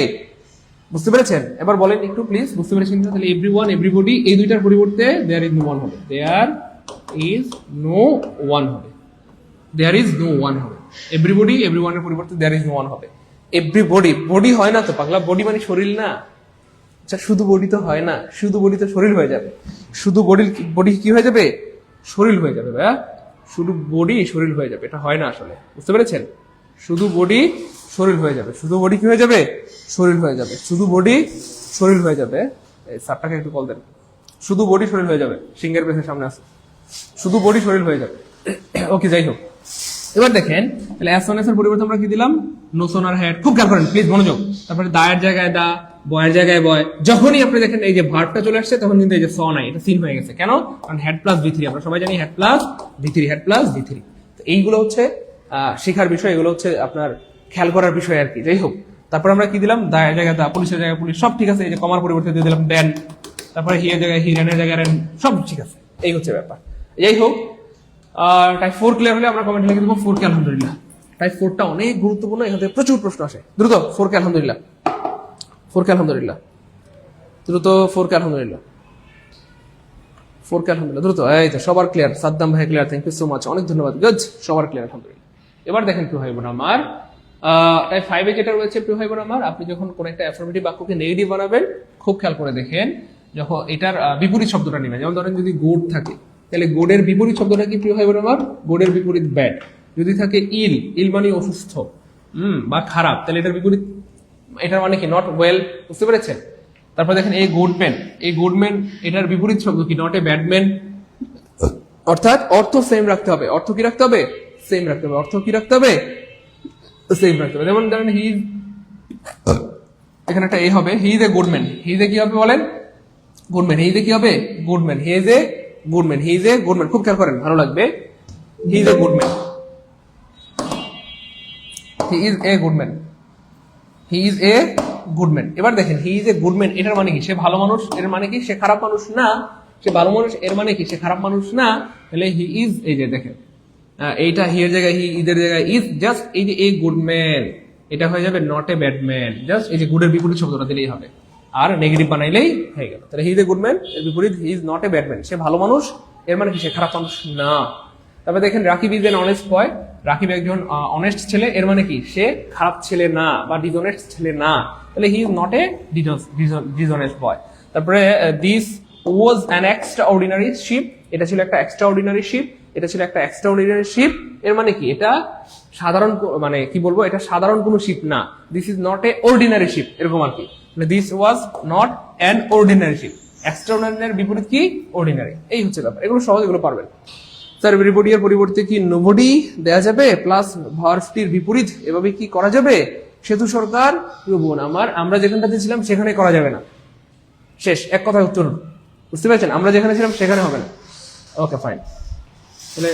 বুঝতে পেরেছেন? এবার বলেন একটু প্লিজ, বুঝতে পেরেছেন? তাহলে এভরিওয়ান এভরিবডি এই দুইটার পরিবর্তে দেয়ার ইজ নো ওয়ান হবে, দেয়ার ইজ নো ওয়ান হবে, দেয়ার ইজ নো ওয়ান হবে। এভরিবডি এভরিওয়ানের পরিবর্তে দেয়ার ইজ নো ওয়ান হবে। এভরিবডি, বডি হয় না তো পাগলা, বডি মানে শরীর না। আচ্ছা শুধু বডি তো হয় না, শুধু বডি তো শরীর হয়ে যাবে, শুধু বডি কি হয়ে যাবে? শরীর হয়ে যাবে ভাইয়া, শুধু বডি শরীর হয়ে যাবে, এটা হয় না আসলে, বুঝতে পেরেছেন? শুধু বডি শরীর হয়ে যাবে, শুধু বডি কি হয়ে যাবে? শরীর হয়ে যাবে, শুধু বডি শরীর হয়ে যাবে। এই স্যারটাকে একটু কল দেন। শুধু বডি শরীর হয়ে যাবে, সিঙ্গের পেছনের সামনে আছে, শুধু বডি শরীর হয়ে যাবে। ওকে, যাই হোক, এবার দেখেন তাহলে অ্যাজ সোন এর পরিবর্তে আমরা কি দিলাম? No sooner had. খুব খেয়াল করেন প্লিজ, মনোযোগ। তারপরে দায়ের জায়গায় দা, বয়ের জায়গায় বয়। যখনই আপনি দেখেন এই যে ভার্বটা চলে আসছে, তখন কিন্তু এই যে স নাই, এটা সিন হয়ে গেছে। কেন? কারণ হেড প্লাস ভি থ্রি, আমরা সবাই জানি had plus V three, had plus V three. তো এইগুলো হচ্ছে শেখার বিষয়, এগুলো হচ্ছে আপনার খেয়াল করার বিষয় আর কি। যাই হোক, তারপর আমরা কি দিলাম? দায়ের জায়গায় দা, পুলিশের জায়গায় পুলিশ, সব ঠিক আছে। এই যে কমার পরিবর্তে দিয়ে দিলাম দেন, তারপরে হিয়ের জায়গায় হি, রেনের জায়গায় রেন, সব ঠিক আছে। এই হচ্ছে ব্যাপার। যাই হোক, টাইপ 4 ক্লিয়ার হলে আমরা কমেন্ট লিখে দেবো 4 কে আলহামদুলিল্লাহ। টাইপ 4টা অনেক গুরুত্বপূর্ণ, এখান থেকে প্রচুর প্রশ্ন আসে। দ্রুত 4 কে আলহামদুলিল্লাহ, 4 কে আলহামদুলিল্লাহ, দ্রুত 4 কে আলহামদুলিল্লাহ, 4 কে আলহামদুলিল্লাহ, দ্রুত। এই তো সবার ক্লিয়ার, সাদ্দাম ভাই clear, thank you so much, অনেক ধন্যবাদ, গুড, সবার ক্লিয়ার আলহামদুলিল্লাহ। এবার দেখেন প্রিয় ভাই বোন আমার, টাইপ 5 এ যেটা রয়েছে প্রিয় ভাই বোন আমার, আপনি যখন কোন একটা অ্যাফার্মেটিভ বাক্যকে নেগেটিভ বানাবেন, খুব খেয়াল করে দেখেন, যখন এটার বিপরীত শব্দটা নেবেন। যেমন ধরেন যদি গুড থাকে, তাহলে গুডের বিপরীত শব্দটা কি প্রিয় ভাই বোন আমার? গুডের বিপরীত ব্যাড। যদি থাকে ইল, ইল মানে অসুস্থ বা খারাপ, তাহলে এটার বিপরীত, এটার মানে কি? নট ওয়েল, বুঝতে পেরেছেন? তারপর দেখেন এই গুডম্যান, এই গুডম্যান এটার বিপরীত শব্দ কি? Not a Batman. অর্থাৎ অর্থ সেম রাখতে হবে। অর্থ কি রাখতে হবে? সেম রাখতে হবে। অর্থ কি রাখতে হবে? সেম রাখতে হবে। যেমন ধরেন হি, এখানে একটা এ হবে, he is a Goodman. He is a কি হবে বলেন? গুডম্যান। হি ইজ এ কি হবে? Goodman. He is a Goodman. He is a Goodman. খুব খেয়াল করেন, ভালো লাগবে। He is a Goodman. He is a Goodman. He is a Goodman. এবার দেখেন হি ইজ এ গুডম্যান, এটার মানে কি? সে ভালো মানুষ। এর মানে কি? সে খারাপ মানুষ না। সে ভালো মানুষ, এর মানে কি? সে খারাপ মানুষ না। তাহলে হি ইজ, এই যে দেখেন এইটা হি এর জায়গায় হি, ইদের জায়গায় ইজ, জাস্ট এই যে এ গুডম্যান, এটা হয়ে যাবে নট এ ব্যাডম্যান। জাস্ট এই যে গুডের বিপরীত শব্দটা দিলেই হবে, আর নেগেটিভ বানাইলেই হয়ে গেল। তাহলে হি ইজ এ গুডম্যান, এর বিপরীত he is not a bad man. সে ভালো মানুষ, এর মানে কি? সে খারাপ মানুষ না। তারপরে দেখেন Rakib is an honest boy. Rakib একজন অনেস্ট ছেলে, এর মানে কি? সে খারাপ ছেলে না বা ডিসঅনেস্ট ছেলে না। তাহলে he is not a dishonest boy. তারপরে this was an extraordinary ship, এটা ছিল একটা এক্সট্রা অর্ডিনারি শিপ, এটা ছিল একটা এক্সট্রা অর্ডিনারি শিপ। এর মানে কি? এটা সাধারণ, মানে কি বলবো, এটা সাধারণ কোনো শিপ না। This is not a ordinary ship, এরকম আর কি। This was not an ordinary ship. Extra অর্ডিনারির বিপরীত কি? অর্ডিনারি। এই হচ্ছে ব্যাপার, এগুলো সহজ, এগুলো পারবেন। স্যার এভরিবডি এর পরিবর্তে কি নোবডি দেয়া যাবে প্লাস ভার্বটির বিপরীত, এভাবে কি করা যাবে? সেতু সরকার বোন আমার, আমরা যেখানটাতে ছিলাম সেখানে করা যাবে না। শেষ, এক কথায় উত্তর, বুঝতে পেরেছেন? আমরা যেখানে ছিলাম সেখানে হবে না। Okay fine. তাহলে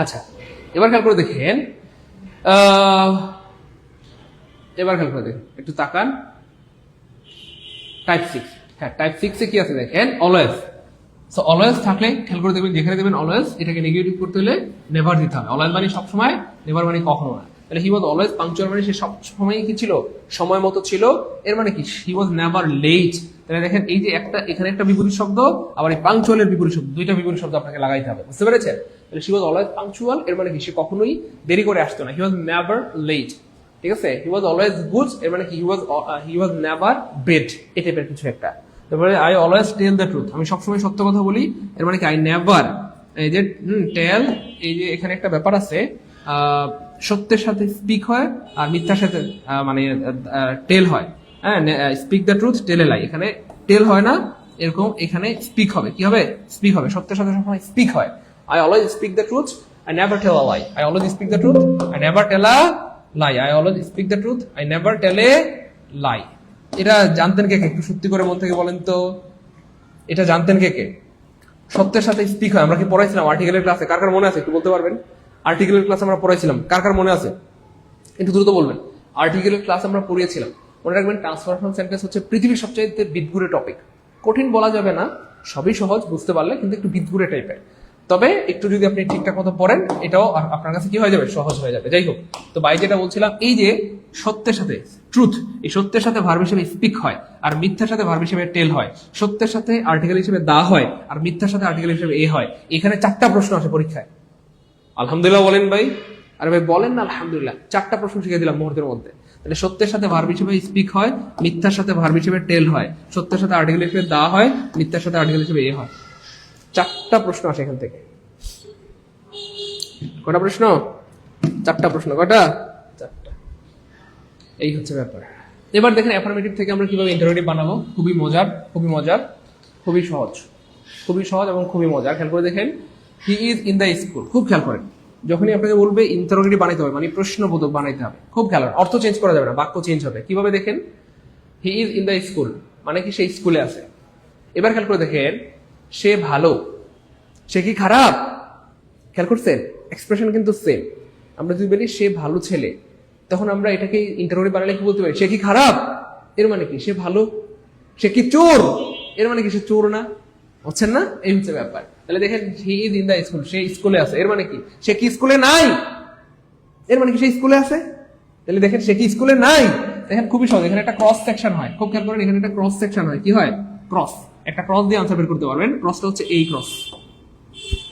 আচ্ছা, এবার খেয়াল করে দেখেন, এবার খেয়াল করে দেখেন, একটু তাকান টাইপ 6। হ্যাঁ, টাইপ 6 এ কি আছে দেখেন? অলওয়েজ। সো অলওয়েজ থাকলে খেয়াল করে দেখবেন, যেখানে দেবেন অলওয়েজ, এটাকে নেগেটিভ করতে হলে নেভার দিতে হবে। অলওয়েজ মানে সবসময়, নেভার মানে কখনো না। তাহলে হি ওয়াজ অলওয়েজ পাংচুয়াল মানে সে সব সময় কি ছিল? সময় মতো ছিল। এর মানে কি? হি ওয়াজ নেভার লেট। তাহলে দেখেন এই যে একটা, এখানে একটা বিপরীত শব্দ, আবার এই পাংচুয়ালের বিপরীত শব্দ, দুইটা বিপরীত শব্দ আপনাকে লাগাইতে হবে, বুঝতে পেরেছেন? তাহলে হি ওয়াজ অলওয়েজ পাংচুয়াল, এর মানে কি? সে কখনোই দেরি করে আসতো না। হি ওয়াজ নেভার লেট, ঠিক আছে? হি ওয়াজ অলওয়েজ গুড, এর মানে কি? হি ওয়াজ নেভার বেড, এই টাইপের কিছু একটা। তারপরে I always tell the truth, আমি সবসময় সত্য কথা বলি, এর মানে কি? আই নেভার, এই যে টেল, এই যে এখানে একটা ব্যাপার আছে, সত্যের সাথে স্পিক হয় আর মিথ্যার সাথে মানে টেল হয়। হ্যাঁ, speak the truth tell a লাই, এখানে টেল হয় না, এরকম এখানে স্পিক হবে। কি হবে? স্পিক হবে। সত্যের সাথে সবসময় স্পিক হয়। I always speak the truth, I never tell a lie. I always speak the truth, I never tell a lie. I always speak the truth, I never tell a lie. এটা জানতেন কে কে? একটু সত্যি করে মন থেকে বলেন তো, এটা জানতেন কে কে? সত্যের সাথে স্পিক হয়। আমরা কি পড়াইছিলাম আর্টিকেলের ক্লাসে? কার কার মনে আছে একটু বলতে পারবেন? আর্টিকেলের ক্লাসে আমরা পড়াইছিলাম, কার কার মনে আছে একটু দ্রুত বলবেন। আর্টিকেলের ক্লাস আমরা পড়িয়েছিলাম। মনে রাখবেন ট্রান্সফরমেশন সেন্টেন্স হচ্ছে পৃথিবীর সবচেয়ে বিদঘুরে টপিক। কঠিন বলা যাবে না, সবই সহজ বুঝতে পারলে, কিন্তু একটু বিদঘুরে টাইপের। তবে একটু যদি আপনি ঠিকঠাক মতো পড়েন, এটাও আপনার কাছে কি হয়ে যাবে? সহজ হয়ে যাবে। যাই হোক, তো ভাই যেটা বলছিলাম, এই যে সত্যের সাথে ট্রুথ, এই সত্যের সাথে ভার্ব হিসেবে স্পিক হয় আর মিথ্যার সাথে ভার্ব হিসেবে টেল হয়। সত্যের সাথে আর্টিকেল হিসেবে দা হয় আর মিথ্যার সাথে আর্টিকেল হিসেবে এ হয়। এখানে 4টা প্রশ্ন আসে পরীক্ষায়। আলহামদুলিল্লাহ বলেন ভাই। আরে ভাই বলেন না আলহামদুলিল্লাহ। 4টা প্রশ্ন শিখে দিলাম মুহূর্তের মধ্যে। তাহলে সত্যের সাথে ভার্ব হিসেবে স্পিক হয়, মিথ্যার সাথে ভার্ব হিসেবে টেল হয়, সত্যের সাথে আর্টিকেল হিসেবে দা হয়, মিথ্যার সাথে আর্টিকেল হিসেবে এ হয়। 4টা প্রশ্ন আসে এখান থেকে। কটা প্রশ্ন? 4টা প্রশ্ন। কটা? 4টা। এই হচ্ছে ব্যাপার। এবার দেখেন অ্যাফার্মেটিভ থেকে আমরা কিভাবে ইন্টারোগেটিভ বানাবো। খুবই মজার, খুবই মজার, খুবই সহজ, খুবই সহজ এবং খুবই মজার। খেয়াল করে দেখেন, he is in the school. খুব খেয়াল করেন, যখনই আপনাকে বলবে ইন্টারোগেটিভ বানাইতে হবে, মানে প্রশ্নবোধক বানাইতে হবে, খুব খেয়াল করেন। অর্থ চেঞ্জ করা যাবে না, বাক্য চেঞ্জ হবে। কিভাবে দেখেন? He is in the school মানে কি? সে স্কুলে আছে। এবার খেয়াল করে দেখেন, সে ভালো, সে কি খারাপ? খেয়াল করছেন? এক্সপ্রেশন কিন্তু সেম। আমরা যদি বলি সে ভালো ছেলে, তখন আমরা এটাকে ইন্টারোগেটিভ বানালে কি বলতে পারি? সে কি খারাপ? এর মানে কি? সে ভালো। সে কি চোর? এর মানে কি? সে চোর না। বুঝছেন না? এই হচ্ছে ব্যাপার। তাহলে দেখেন, he is in the school, সে স্কুলে আছে। এর মানে কি? সে কি স্কুলে নাই? এর মানে কি? সে স্কুলে আছে। তাহলে দেখেন, সে কি স্কুলে নাই? দেখেন খুবই সহজ। এখানে একটা ক্রস সেকশন হয়, খুব খেয়াল করেন। এখানে একটা ক্রস সেকশন হয়। কি হয়? ক্রস। একটা ক্রস দিয়ে আনসার বের করতে পারবেন। ক্রসটা হচ্ছে এই ক্রস।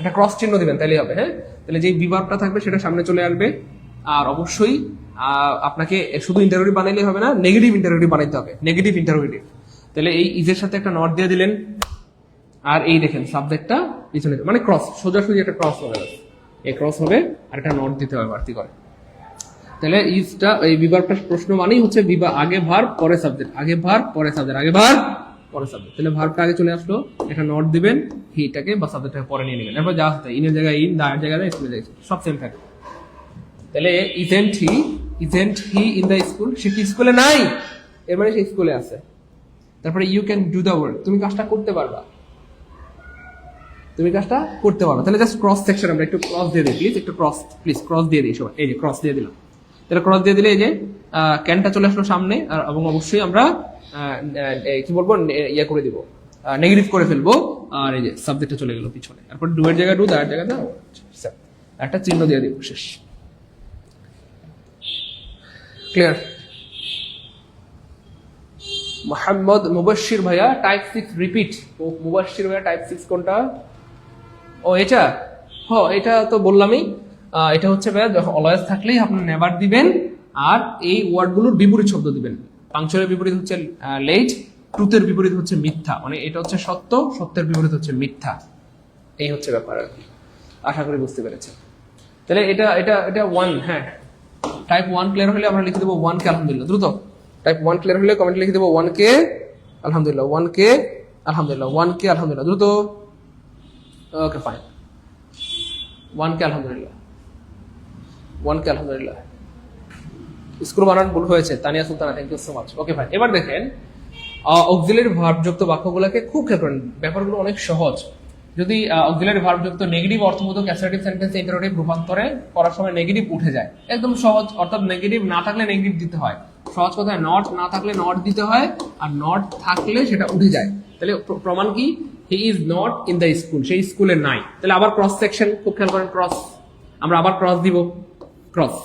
একটা ক্রস চিহ্ন দিবেন, তাইলে হবে। হ্যাঁ, তাহলে যে বিভাগটা থাকবে সেটা সামনে চলে আসবে। আর অবশ্যই আপনাকে শুধু ইন্টারোগেটিভ বানাইলে হবে না, নেগেটিভ ইন্টারোগেটিভ বানাইতে হবে। Negative interrogative. তাহলে এই ইজের সাথে একটা নট দিয়ে দিলেন, আর এই দেখেন সাবজেক্টটা পিছনে, মানে ক্রস, সোজাসুজি একটা ক্রস হবে। এই ক্রস হবে আর একটা নট দিতে হবে বাড়তি করে। তাহলে ইজটা, এই বিভাগটা প্রশ্ন মানেই হচ্ছে আগে ভার্ব পরে সাবজেক্ট, আগে ভার্ব পরে সাবজেক্ট, আগে ভার্ব পরে সাবজেক্ট। তাহলে ভার্বটা আগে চলে আসলো, একটা নট দিবেন, হিটাকে বা সাবজেক্টটাকে পরে নিয়ে নেবেন। এরপর যা হচ্ছে ইনের জায়গায় ইন, দায়ের জায়গায় স্কুলে যাচ্ছে, সব সেম থাকে। তাহলে isn't he in the school, সে কি স্কুলে নাই? এর মানে সে স্কুলে আছে। তারপরে you can do the work, তুমি কাজটা করতে পারবা, তুমি কাজটা করতে পারবা। তাহলে জাস্ট ক্রস সেকশন আমরা একটু ক্রস দিয়ে দিই প্লিজ, একটু ক্রস প্লিজ, ক্রস দিয়ে দিই সবাই। এই যে ক্রস দিয়ে দিলাম। তাহলে ক্রস দিয়ে দিলে এই যে ক্যানটা চলে আসলো সামনে, এবং অবশ্যই আমরা কি বলবো, ইয়ে করে দিব, নেগেটিভ করে ফেলবো। আর এই যে সাবজেক্টটা চলে গেল পিছনে। তারপর ডু এর জায়গায় ডু, দায়ের জায়গায় দাও, একটা চিহ্ন দিয়ে দিব, শেষ। ক্লিয়ার? মোহাম্মদ মুবাশশির ভাইয়া টাইপ 6 রিপিট। ও মুবাশশির ভাইয়া টাইপ 6 কোনটা? ও এটা, এটা তো বললামই। এটা হচ্ছে ভাইয়া যখন অলওয়েজ থাকলেই আপনি নেভার দিবেন, আর এই ওয়ার্ডগুলোর বিপরীত শব্দ দিবেন। পাংচুয়ালের বিপরীত হচ্ছে লেট, ট্রুথের বিপরীত হচ্ছে মিথ্যা, মানে এটা হচ্ছে সত্য, সত্যের বিপরীত হচ্ছে মিথ্যা। এই হচ্ছে ব্যাপার আর কি। আশা করি বুঝতে পেরেছেন। তাহলে এটা এটা এটা 1। হ্যাঁ, টাইপ 1 ক্লিয়ার হলে আমরা লিখে দেবো 1 কে আলহামদুলিল্লাহ। দ্রুত টাইপ 1 ক্লিয়ার হলে কমেন্ট লিখে দেবো 1 কে আলহামদুলিল্লাহ, 1 কে আলহামদুলিল্লাহ, 1 কে আলহামদুলিল্লাহ। দ্রুত। ওকে ফাইন, 1 কে আলহামদুলিল্লাহ, 1 কে আলহামদুলিল্লাহ। স্কুল বানান ভুল হয়েছে, Tania Sultana, thank you so much. Okay fine. এবার দেখেন অক্সিলারি ভার্ব যুক্ত বাক্যগুলোকে খুব খেয়াল করেন, ব্যাপারগুলো অনেক সহজ। যদি অক্সিলারি ভার্ব যুক্ত নেগেটিভ অর্থবোধক অ্যাসার্টিভ সেন্টেন্সে ইন্টারোগেটিভ রূপান্তরে করার সময় নেগেটিভ উঠে যায়, একদম সহজ। অর্থাৎ নেগেটিভ না থাকলে নেগেটিভ দিতে হয়। সহজ কথায়, নট না থাকলে নট দিতে হয়, আর নট থাকলে সেটা উঠে যায়। তাহলে প্রমাণ কি? হি is not in the school, সেই স্কুলে নাই। তাহলে আবার ক্রস সেকশন, খুব খেয়াল করেন, ক্রস। আমরা আবার ক্রস দিব, ক্রস।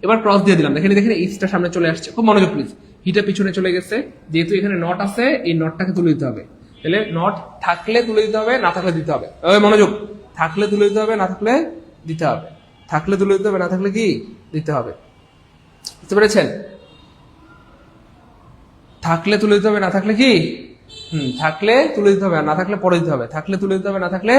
এবার ক্রস দিয়ে দিলাম, দেখেন দেখেন ইজটা সামনে চলে আসছে, খুব মনোযোগ প্লিজ। হিটা পিছনে চলে গেছে, যেহেতু এখানে নট আছে, এই নটটাকে তুলে দিতে হবে। তাহলে নট থাকলে তুলে দিতে হবে, না থাকলে দিতে হবে। ওই মনোযোগ, থাকলে তুলে দিতে হবে, না থাকলে দিতে হবে। থাকলে তুলে দিতে হবে, না থাকলে কি দিতে হবে? বুঝতে পেরেছেন? থাকলে তুলে দিতে হবে, না থাকলে কি? থাকলে তুলে দিতে হবে, আর না থাকলে পরে দিতে হবে। থাকলে তুলে দিতে হবে, না থাকলে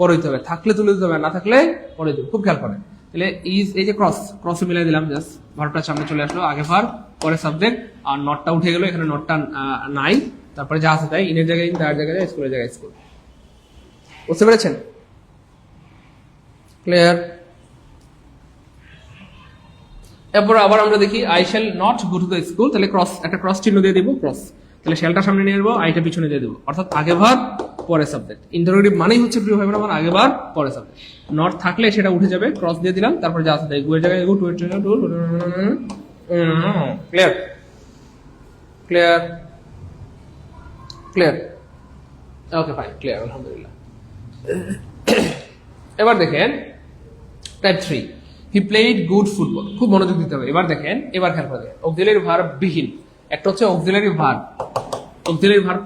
পরে দিতে হবে। থাকলে তুলে দিতে হবে, না থাকলে পরে দিতে হবে। খুব খেয়াল করেন। তাহলে ইজ এই যে ক্রসে মিলাই দিলাম, জাস্ট ভার্বটা সামনে চলে আসলো, আগে ভার্ব পরে সাবজেক্ট, আর নটটা উঠে গেল, এখানে নটটা নাই, তারপরে যা আছে তাই, ইনের জায়গায় ইন, তার জায়গায় স্কুলের জায়গায় স্কুল। বুঝতে পেরেছেন? ক্লিয়ার? এরপর আবার আমরা দেখি I shall not go to the school, তাহলে একটা ক্রস চিহ্ন দিয়ে দিব, ক্রস, তাহলে শ্যালটা সামনে নিয়ে আসবো, আইটা পিছনে দিয়ে দেবো, অর্থাৎ আগে ভার্ব পরে সাবজেক্ট। ইন্টারোগেটিভ মানেই হচ্ছে প্রিয় ভাই আমার আগে ভার্ব পরে সাবজেক্ট। নট থাকলে সেটা উঠে যাবে, ক্রস দিয়ে দিলাম, তারপর যা আছে তাই, গো এর জায়গায় গো, টু এর জায়গায় to. Clear? Clear? Clear? Okay fine, clear, আলহামদুলিল্লাহ। এবার দেখেন type 3, he played good football. খুব মনোযোগ দিতে হবে। এবার দেখেন, এবার খেয়াল করে দেখেন, অক্সিলারি ভার্ব বিহীন, একটা হচ্ছে অক্সিলারি ভার্ব। অক্সিলারি ভার্ব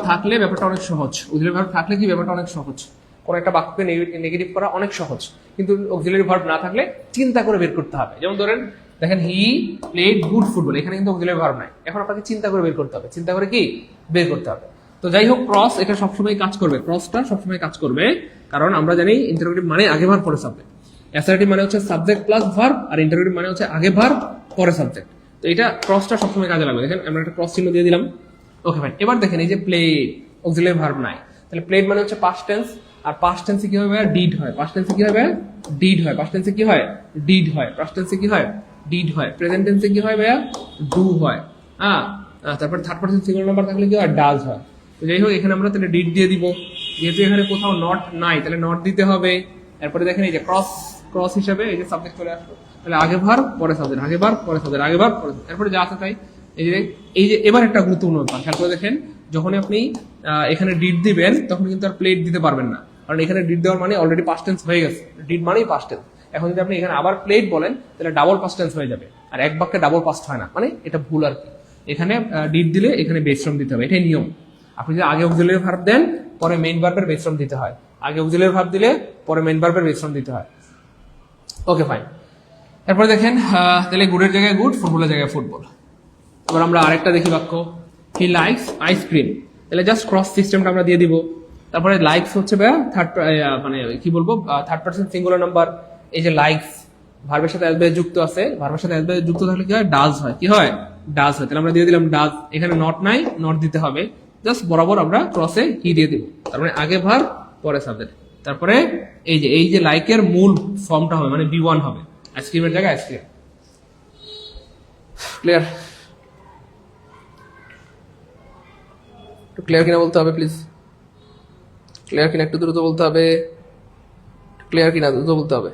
থাকলে ব্যাপারটা অনেক সহজ। অক্সিলারি ভার্ব থাকলে কি ব্যাপারটা অনেক সহজ, কোন একটা বাক্যকে নেগেটিভ করা অনেক সহজ, কিন্তু অক্সিলারি ভার্ব না থাকলে চিন্তা করে বের করতে হবে। যেমন ধরেন দেখেন, হি প্লেড গুড ফুটবল, এখানে কিন্তু অক্সিলারি ভার্ব নাই, এখন আপনাকে চিন্তা করে বের করতে হবে। চিন্তা করে কি বের করতে হবে। তো যাই হোক, ক্রস এটা সবসময় কাজ করবে, ক্রসটা সবসময় কাজ করবে, কারণ আমরা জানি ইন্টারোগেটিভ মানে আগে ভার্ব পরে সাবজেক্ট, অ্যাসার্টিভ মানে হচ্ছে সাবজেক্ট প্লাস ভার্ব, আর ইন্টারোগেটিভ মানে হচ্ছে আগে ভার্ব পরে সাবজেক্ট। তো এটা ক্রসটা সবসময় কাজে লাগবে। দেখেন আমরা একটা ক্রস চিহ্ন দিয়ে দিলাম। ওকে ফাইন। এবার দেখেন এই যে প্লেড, অক্সিলারি ভার্ব নাই, তাহলে প্লেড মানে হচ্ছে পাস্ট টেন্স, আর পাস্ট টেন্সে কি হবে? ডিড হয়। পাস্ট টেন্সে কি হবে? ডিড হয়। পাস্ট টেন্সে কি হয়? ডিড হয়। পাস্ট টেন্সে কি হয়? ডিড হয়। প্রেজেন্ট টেন্সে কি হয় ভাইয়া? ডু হয়। তারপর থার্ড পারসন সিঙ্গুলার নাম্বার থাকলে কি হয়? ডাজ হয়। তো যাই হোক, এখানে আমরা তাহলে ডিড দিয়ে দিব, যেহেতু এখানে কোথাও নট নাই তাহলে নট দিতে হবে। এরপরে দেখেন এই যে ক্রস হিসেবে এই যে সাবজেক্ট চলে আসলো, তাহলে আগে ভার্ব পরে সাবজেক্ট, আগে ভার্ব পরে সাবজেক্ট, আগে ভার্ব পরে সাবজেক্ট। এরপরে যা আছে তাই। এই যে এবার একটা গুরুত্বপূর্ণ ব্যাপার খেয়াল করে দেখেন, যখন আপনি এখানে ডিড দিবেন তখন কিন্তু আর প্লেট দিতে পারবেন না, কারণ এখানে ডিড দেওয়ার মানে অলরেডি পাস্ট টেন্স হয়ে গেছে। ডিড মানেই পাস্ট টেন্স। এখন যদি আপনি এখানে আবার প্লেট বলেন তাহলে ডাবল পাস্ট টেন্স হয়ে যাবে, আর এক বাক্যে ডাবল পাস্ট হয় না, মানে এটা ভুল আর কি। এখানে ডিড দিলে এখানে বেস ফর্ম দিতে হবে, এটাই নিয়ম। আপনি যদি আগে অক্সিলারি ভার্ব দেন পরে মেইন ভার্বের বেস ফর্ম দিতে হয়, আগে অক্সিলারি ভার্ব দিলে পরে মেইন ভার্বের বেস ফর্ম দিতে হয়। Okay fine. এরপরে দেখেন, তাহলে গুডের জায়গায় গুড, ফুটবলের জায়গায় ফুটবল। এবার আমরা আরেকটা দেখি বাক্য, হি লাইকস আইসক্রিম, তাহলে জাস্ট ক্রস সিস্টেমটা আমরা দিয়ে দিব। তারপরে লাইকস হচ্ছে থার্ড, মানে কি বলবো, থার্ড পারসন সিঙ্গুলার নাম্বার। এই যে লাইকস ভার্বের সাথে অ্যাস যুক্ত আছে, ভার্বের সাথে অ্যাস যুক্ত থাকলে কি হয়? ডাজ হয়। কি হয়? ডাজ হয়। তাহলে আমরা দিয়ে দিলাম ডাজ। এখানে নট নাই, নট দিতে হবে, জাস্ট বরাবর আমরা ক্রসে হি দিয়ে দিব। তার মানে আগে ভার্ব পরে সাবজেক্ট। তারপরে এই যে লাইকের মূল ফর্মটা হবে মানে বি1 হবে, আইসক্রিমের জায়গায় আইসক্রিম। ক্লিয়ার? ক্লিয়ার কিনা বলতে হবে প্লিজ। ক্লিয়ার কিনা একটু দ্রুত বলতে হবে। ক্লিয়ার কিনা দ্রুত বলতে হবে।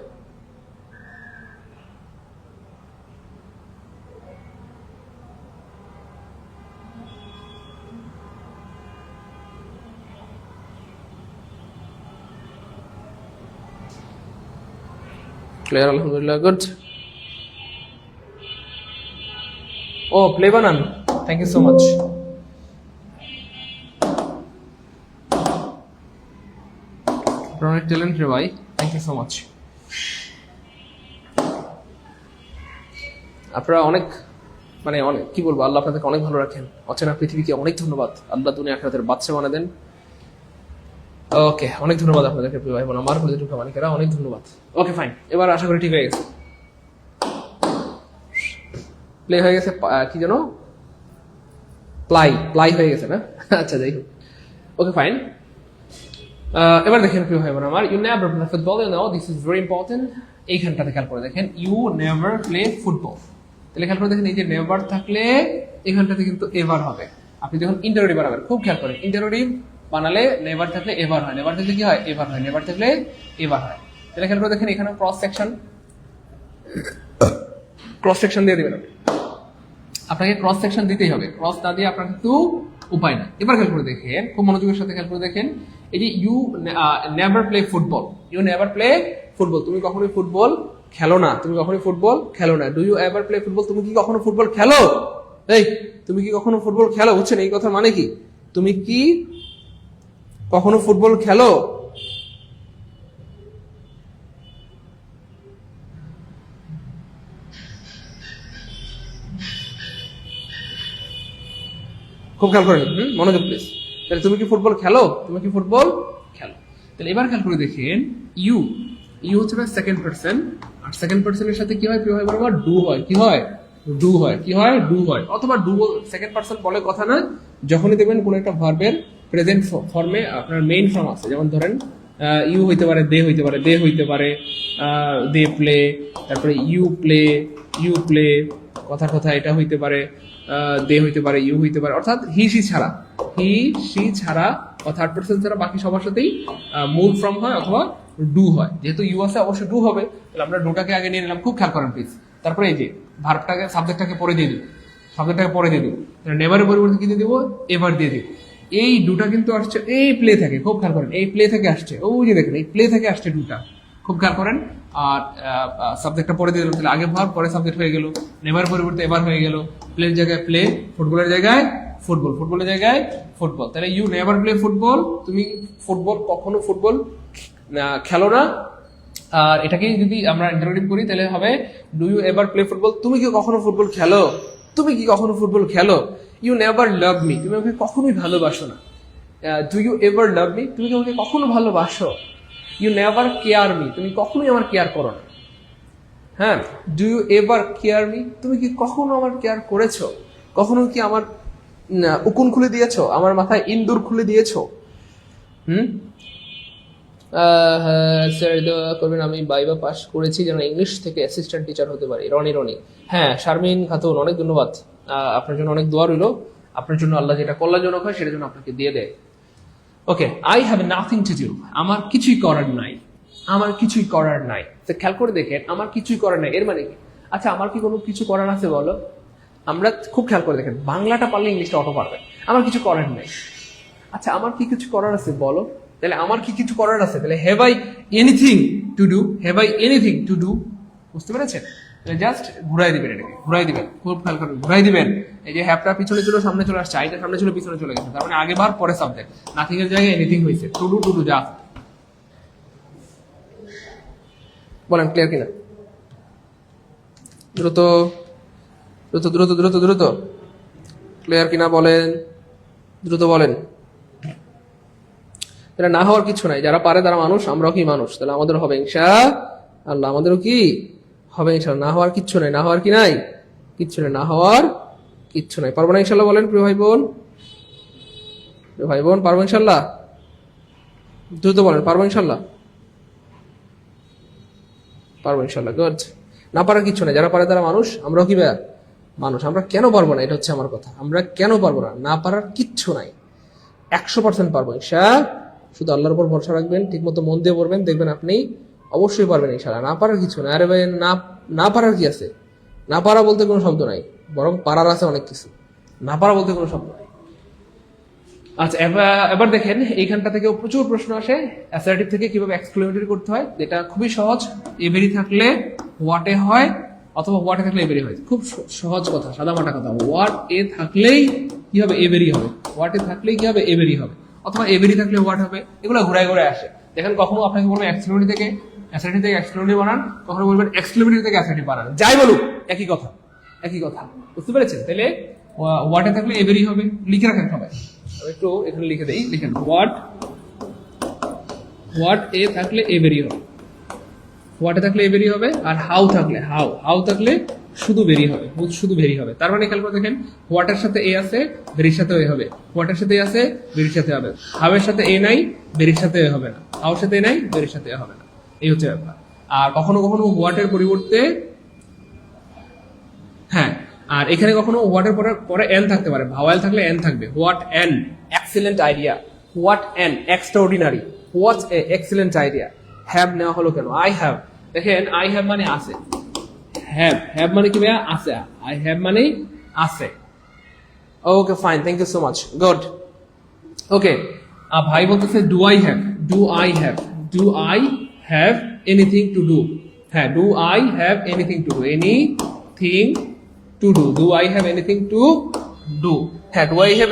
ক্লিয়ার? আলহামদুলিল্লাহ, গুড। ও প্লে বানান, থ্যাংক ইউ সো মাচ। অনেক ট্যালেন্ট রে ভাই, থ্যাংক ইউ সো মাচ। আপনারা অনেক মানে অনেক কি বলবো, আল্লাহ আপনাদেরকে অনেক ভালো রাখেন। অচেনা পৃথিবীকে অনেক ধন্যবাদ, আল্লাহ দুনিয়া আখিরাতের বাদশা বানা দেন। ওকে, অনেক ধন্যবাদ আপনাদেরকে প্রিয় ভাই বোন আমার, প্রতিটুকু মালিকেরা অনেক ধন্যবাদ। ওকে ফাইন, এবার আশা করি ঠিক হয়ে গেছে। প্লে হয়ে গেছে, কি যেন প্লাই হয়ে গেছে না? আচ্ছা যাই হোক, ওকে ফাইন। এবার দেখেন প্রিয় ভাই বোন আমার, you never play football, you know this is very important. এইখানটাতে খেয়াল করে দেখেন, ইউ নেভার প্লে ফুটবল, তাহলে খেয়াল করে দেখেন এই যে নেভার থাকলে এখানটাতে কিন্তু এভার হবে। আপনি যখন ইন্টারোগেটিভ বানাবেন খুব খেয়াল করেন, ইন্টারোগেটিভ বানালে নেভার থাকলে এভার হয়, নেভার থাকলে কি হয়? এভার হয়, নেভার থাকলে এভার হয়। তাহলে খেয়াল করে দেখেন এখানে ক্রস সেকশন দিয়ে দিবেন। আপনাকে ক্রস সেকশন দিতেই হবে, ক্রস না দিয়ে আপনার কিন্তু উপায় না। এবার খেয়াল করে দেখেন, খুব মনোযোগের সাথে খেয়াল করে দেখেন, এই যে you never play football, you never play football, তুমি কখনোই ফুটবল খেলো না, তুমি কখনোই ফুটবল খেলো না। Do you ever play football, তুমি কি কখনো ফুটবল খেলো? এই তুমি কি কখনো ফুটবল খেলো? বুঝছেন এই কথা মানে কি? তুমি কি কখনো ফুটবল খেলো? খুব খেয়াল করেন, মনোযোগ প্লিজ। তাহলে তুমি কি ফুটবল খেলো? তুমি কি ফুটবল খেলো? তাহলে এবার খেয়াল করে দেখেন, ইউ ইউ হচ্ছে সেকেন্ড পার্সন, আর সেকেন্ড পার্সনের সাথে কি হয় প্রিয় ভাই বরাবর ডু হয়, কি হয় ডু হয়, কি হয় ডু হয়, অথবা ডু সেকেন্ড পার্সন বলে কথা না, যখনই দেখবেন কোনো একটা ভার্বের প্রেজেন্ট ফর্মে আপনার মেইন ফর্ম আছে, যেমন ধরেন ইউ হইতে পারে, দে হইতে পারে, দে হইতে পারে, দে প্লে, তারপরে ইউ প্লে, কথার কথা এটা হইতে পারে, দে হইতে পারে, ইউ হইতে পারে, অর্থাৎ হি সি ছাড়া বা থার্ড পার্সন ছাড়া বাকি সবার সাথেই মূল ফর্ম হয় অথবা ডু হয়। যেহেতু ইউ আছে অবশ্যই ডু হবে, তাহলে আমরা ডুটাকে আগে নিয়ে নিলাম, খুব খেয়াল করেন প্লিজ। তারপরে এই যে ভার্বটাকে সাবজেক্টটাকে পরে দিয়ে দিব, নেভারের পরিবর্তে কি দিয়ে দিব, এভার দিয়ে দিব। এই ডুটা কিন্তু আসছে এই প্লে থেকে, খুব খেয়াল করেন, এই প্লে থেকে আসছে, ওই যে দেখেন এই প্লে থেকে আসছে ডুটা, খুব খেয়াল করেন। আর সাবজেক্টটা পরে দিয়ে দিলাম, তাহলে আগে ভার্ব পরে সাবজেক্ট হয়ে গেল, নেভার পরিবর্তে এভার হয়ে গেল, প্লের জায়গায় প্লে, ফুটবলের জায়গায় ফুটবলের জায়গায় ফুটবল। তাহলে ইউ নেভার প্লে ফুটবল, তুমি কখনো ফুটবল খেলো না। আর এটাকে যদি আমরা ইন্টারোগেটিভ করি তাহলে হবে do you ever play football, তুমি কি কখনো ফুটবল খেলো, ইউ নেভার লাভ মি, তুমি আমাকে কখনোই ভালোবাসো না। Do you ever love me, তুমি কি আমাকে কখনো ভালোবাসো। ইউ নেভার কেয়ার মি, তুমি কখনোই আমার কেয়ার করো না। হ্যাঁ, do you ever care me, তুমি কি কখনো আমার কেয়ার করেছো, কখনো কি আমার উকুন খুলে দিয়েছো, আমার মাথায় ইন্দুর খুলে দিয়েছো। স্যার দোয়া করবেন আমি বাইবা পাস করেছি যেন ইংলিশ থেকে অ্যাসিস্ট্যান্ট টিচার হতে পারি। রনি হ্যাঁ, শারমিন খাতুন, অনেক ধন্যবাদ, আপনার জন্য অনেক দোয়া রইল, আপনার জন্য আল্লাহ যেটা কল্যাণজনক হয় সেটা যেন আপনাকে দিয়ে দেয়। Okay, I have nothing to do, আমার কিছুই করার নাই। তো খেয়াল করে দেখেন, আমার কিছুই করার নাই এর মানে কি? আচ্ছা, আমার কি কোনো কিছু করার আছে বলো? আমরা খুব খেয়াল করে দেখেন, বাংলাটা পারলে ইংলিশটা অটো পারবে। আমার কিছু করার নাই, আচ্ছা আমার কি কিছু করার আছে বলো? তাহলে আমার কি কিছু করার আছে, তাহলে have I anything to do, বুঝতে পেরেছেন? জাস্ট ঘুরাই দিবেন, এটাকে খুব খেয়াল করবেন, ঘুরাই দিবেন। এই যে হ্যাভটা পিছনে ছিল সামনে চলে আসছে, আইটা সামনে ছিল পিছনে চলে গেছে, তার মানে আগে বার পরে সাবজেক্ট, নাথিং এর জায়গায় এনিথিং হয়েছে, টু ডু যা। বলেন ক্লিয়ার কিনা? দ্রুত ক্লিয়ার কিনা বলেন, দ্রুত বলেন। এটা না হওয়ার কিছু নাই, যারা পারে তারা মানুষ, আমরাও কি মানুষ, তাহলে আমাদের হবে ইনশাআল্লাহ, আমাদেরও কি হবে ইনশাআল্লাহ। না হওয়ার কিচ্ছু নাই, কিচ্ছু নাই, পারবো না ইনশাআল্লাহ বলেন প্রিয় ভাই বোন, পারবো ইনশাআল্লাহ, দ্রুত বলেন, পারবো ইনশাআল্লাহ, গুড। না পারার কিছু নাই, যারা পারে তারা মানুষ, আমরাও কি মানুষ। আমরা কেন পারবো না, এটা হচ্ছে আমার কথা, আমরা কেন পারবো না? না পারার কিচ্ছু নাই, 100% পারবো ইনশাআল্লাহ। শুধু আল্লাহর উপর ভরসা রাখবেন, ঠিক মতো মন দিয়ে পড়বেন, দেখবেন আপনি অবশ্যই পারবেন ইনশাআল্লাহ। না পারার কিছু নাই, আরে ভাই না পারার কি আছে? না পারা বলতে কোনো শব্দ নাই, বরং পারার আছে অনেক কিছু, না পারা বলতে কোনো শব্দ নাই। আচ্ছা, এবার দেখেন এইখানটা থেকেও প্রচুর প্রশ্ন আসে অ্যাসার্টিভ থেকে, কিভাবে এক্সক্লেমেটরি করতে হয়। এটা খুবই সহজ, এভেরি থাকলে হোয়াটে হয়, অথবা হোয়াটে থাকলে এভেরি হয়। খুব সহজ কথা, সাদামাটা কথা। হোয়াট এ থাকলেই কি হবে, এভেরি হবে। হোয়াটে থাকলেই কি হবে, এভেরি হবে, অথবা এভেরি থাকলে হোয়াট হবে। এগুলো ঘুরায় ঘুরায় আসে। দেখেন, কখনো আপনাকে বলবেন এক্সক্লেমেটরি থেকে এক্সক্লেমেটরি বানান, কখনো বলবেন এক্সক্লেমেটরি থেকে অ্যাসার্টিভ বানান, যাই বলুক একই কথা, বুঝতে পেরেছেন? তাহলে হোয়াটে থাকলে এভেরি হবে, লিখে রাখেন সবাই, একটু এখানে লিখে দেই, লিখেন হোয়াট এ থাকলে এভেরি হবে, হোয়াটে থাকলে এভেরি হবে। আর হাউ থাকলে শুধু ভেরি হবে, তার মানে খেয়াল করে দেখেন, হোয়াটের সাথে এ আছে, ভেরির সাথে এ হবে, হোয়াটের সাথে এ আছে, ভেরির সাথে হবে, হাউ এর সাথে এ নাই, ভেরির সাথে এ হবে না, হাউর সাথে এ নাই, ভেরির সাথে এ হবে না, এই হচ্ছে ব্যাপার। আর কখনো কখনো হোয়াটের পরিবর্তে, হ্যাঁ, আর এখানে কখনো হোয়াটের পরে এন থাকতে পারে, ভাওয়াল থাকলে এন থাকবে। What N excellent idea, what N extraordinary, what a excellent idea. Have নেওয়া হলো কেন? আই হ্যাভ, দেখেন আই হ্যাভ মানে আছে, হ্যাভ মানে কি ভাইয়া? আছে, আই হ্যাভ মানে আছে। Okay fine, thank you so much, good. Okay, ভাই বলতেছে do I have anything to do. হ্যাঁ, do I have anything to do, anything to do, do I have anything to do. হ্যাঁ, do I have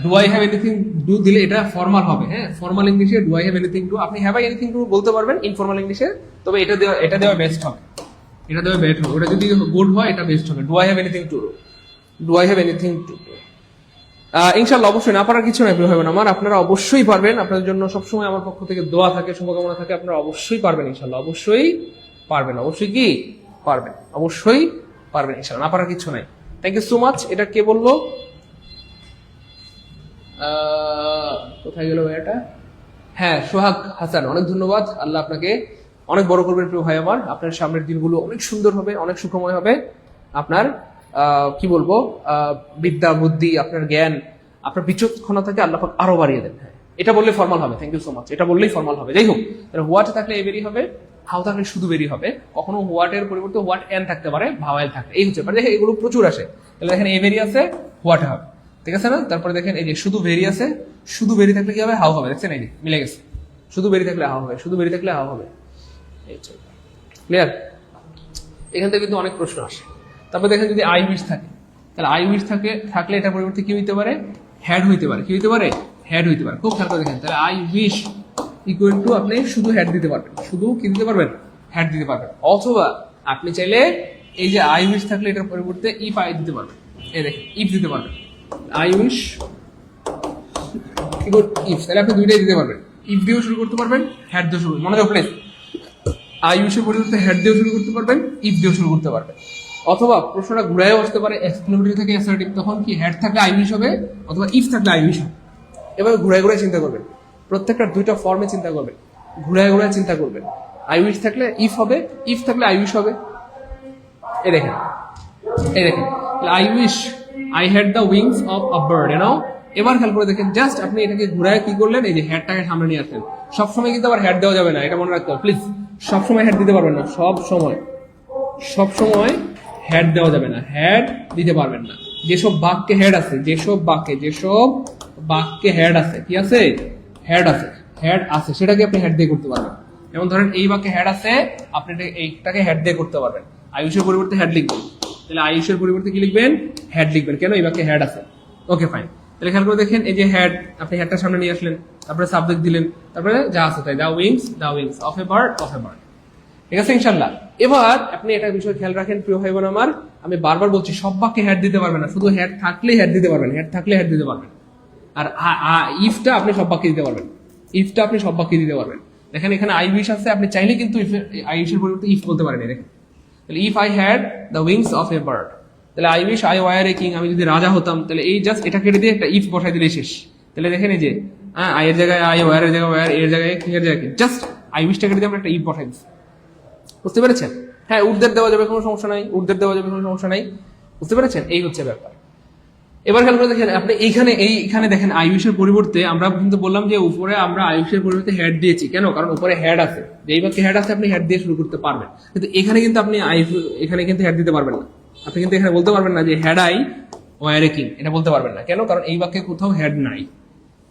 do I have anything do দিলে এটা formal হবে। হ্যাঁ, formal ইংলিশে do I have anything to, আপনি have I anything to বলতে পারবেন informal ইংলিশে, তবে এটা দেওয়া বেস্ট হবে, ওটা যদি গুড হয় এটা বেস্ট হবে। Do I have anything to do, ইনশাল্লাহ অবশ্যই না পারার কিছু নাই প্রিয় ভাই বোন আমার, আপনারা অবশ্যই পারবেন। আপনাদের জন্য সবসময় আমার পক্ষ থেকে দোয়া থাকে, শুভকামনা থাকে, আপনারা অবশ্যই পারবেন ইনশাল্লাহ, অবশ্যই পারবেন, অবশ্যই কি পারবেন, অবশ্যই পারবেন ইনশাল্লাহ, না পারার কিছু নাই। Thank you so much. এটা কে বললো, কোথায় গেল এটা? হ্যাঁ, সোহাগ হাসান, অনেক ধন্যবাদ। আল্লাহ আপনাকে অনেক বড় করবেন প্রিয় ভাই আমার, আপনার সামনের দিনগুলো অনেক সুন্দর হবে, অনেক সুখময় হবে। আপনার কি বলবো, বিদ্যা বুদ্ধি, আপনার জ্ঞান, আপনার বিচক্ষণতাকে আল্লাহ পাক আরো বাড়িয়ে দেন। হ্যাঁ, এটা বললে ফর্মাল হবে। থ্যাংক ইউ সো মাচ, এটা বললেই ফর্মাল হবে। যাই হোক, হোয়াট থাকলে এ বেরি হবে, হাউ থাকলে শুধু বেরি হবে। কখনো হোয়াট এর পরিবর্তে হোয়াট এন থাকতে পারে, ভাওয়েল থাকে, এই হচ্ছে ব্যাপার। দেখেন এগুলো প্রচুর আসে। তাহলে দেখেন এ বেরি আছে, হোয়াট হবে, ঠিক আছে না? তারপরে দেখেন এই যে শুধু বেরি আছে, শুধু বেরি থাকলে কি হবে, হাউ হবে। দেখছেন এই যে মিলে গেছে, শুধু বেরি থাকলে হাউ হবে, শুধু বেরি থাকলে হাউ হবে। ক্লিয়ার? এখান থেকে কিন্তু অনেক প্রশ্ন আসে। তারপর দেখেন যদি আই উইশ থাকে, তাহলে আই উইশ থাকলে এটার পরিবর্তে কি হইতে পারে, হ্যাড হইতে পারে। কি হইতে পারে, হ্যাড হইতে পারে। খুব খেয়াল করে দেখেন, তাহলে আই উইশ ইকুয়াল টু আপনি শুধু হ্যাড দিতে পারবেন, শুধু কি দিতে পারবেন, হ্যাড দিতে পারবেন। অথবা আপনি চাইলে এই যে আই উইশ থাকলে এটার পরিবর্তে ইফ আই দিতে পারবেন। এই দেখেন ইফ দিতে পারবেন, আই উইশ ইকুয়াল ইফ, তাহলে আপনি দুইটাই দিতে পারবেন। ইফ দিয়েও শুরু করতে পারবেন, হ্যাড দিয়ে শুরু, মনে রাখো প্লিজ, আই উইশের পরিবর্তে হ্যাড দিয়েও শুরু করতে পারবেন, ইফ দিয়েও শুরু করতে পারবেন। অথবা প্রশ্নটা ঘুরায়ও আসতে পারে, এক্সক্লেমেটরি থেকে অ্যাসার্টিভ, তখন কি হ্যাড থাকলে আই উইশ হবে অথবা ইফ থাকলে আই উইশ হবে। এবার ঘুরায় ঘুরায় চিন্তা করবেন, প্রত্যেকটা দুইটা ফর্মে চিন্তা করবেন, ঘুরায় ঘুরায় চিন্তা করবেন। আই উইশ থাকলে ইফ হবে, ইফ থাকলে আই উইশ হবে। এই দেখেন, এই দেখেন, I wish I had the wings of a bird, you know. এবার খেয়াল করে দেখেন, জাস্ট আপনি এটাকে ঘুরায় কি করলেন, এই যে হ্যাডটাকে সামনে নিয়ে আসলেন। সবসময় কিন্তু আবার হ্যাড দেওয়া যাবে না, এটা মনে রাখতে হবে প্লিজ। সবসময় হ্যাড দিতে পারবেন না, সব সময় হ্যাড দেওয়া যাবে না, হ্যাড দিতে পারবেন না। যেসব বাক্যে হ্যাড আছে, যেসব বাক্যে হ্যাড আছে, কি আছে, হ্যাড আছে, সেটাকে আপনি হ্যাড দিয়ে করতে পারবেন। যেমন ধরেন এই বাক্যে হ্যাড আছে, আপনি এইটাকে হ্যাড দিয়ে করতে পারবেন। আয়ুষের পরিবর্তে হ্যাড লিখবেন, তাহলে আয়ুষের পরিবর্তে কি লিখবেন, হ্যাড লিখবেন। কেন, এই বাক্যে হ্যাড আছে। Okay fine. তাহলে খেয়াল করে দেখেন, এই যে হ্যাড, আপনি হ্যাডটা সামনে নিয়ে আসলেন, তারপরে সাবজেক্ট দিলেন, তারপরে যা আছে তাই, দা উইংস অফ এ বার্ড, ঠিক আছে ইনশাল্লাহ। এবার আপনি একটা বিষয় খেয়াল রাখেন প্রিয় ভাই বোন আমার, আমি বারবার বলছি, সব বাক্যে হ্যাড দিতে পারবেন না, শুধু হ্যাড থাকলেই হ্যাড দিতে পারবেন, হ্যাড থাকলে হ্যাড দিতে পারবেন। আর ইফটা আপনি সব বাক্যে দিতে পারবেন, দেখেন এখানে আই উইশ আছে, আপনি চাইলে কিন্তু আই উইশের পরিবর্তে ইফ বলতে পারেন। দেখেন, তাহলে if I had the wings of a bird, তাহলে I wish I were a king, আমি যদি রাজা হতাম, তাহলে এই জাস্ট এটা কেটে দিয়ে একটা ইফ বসাই দিলে শেষ। তাহলে দেখেন এই যে আই এর জায়গায় আই, ওয়ার এর জায়গায় ওয়ার, এর জায়গায় কিং এর জায়গায়, জাস্ট আই উইশটা কেটে দিয়ে আমরা একটা ইফ বসাই দিচ্ছি। বুঝতে পেরেছেন? হ্যাঁ, উর্দের দেওয়া যাবে, কোনো সমস্যা নাই, বুঝতে পেরেছেন? এই হচ্ছে ব্যাপার। এবার খেয়াল করে দেখেন, আপনি এইখানে দেখেন আয়ুষের পরিবর্তে আমরা কিন্তু বললাম যে উপরে আমরা আয়ুষের পরিবর্তে হ্যাড দিয়েছি। কেন? কারণ উপরে হ্যাড আছে, যেই বাক্যে হ্যাড আছে আপনি হ্যাড দিয়ে শুরু করতে পারবেন। কিন্তু এখানে কিন্তু আপনি এখানে কিন্তু হ্যাড দিতে পারবেন না। আপনি কিন্তু এখানে বলতে পারবেন না যে had I were a king, এটা বলতে পারবেন না। কেন? কারণ এই বাক্যে কোথাও হ্যাড নাই।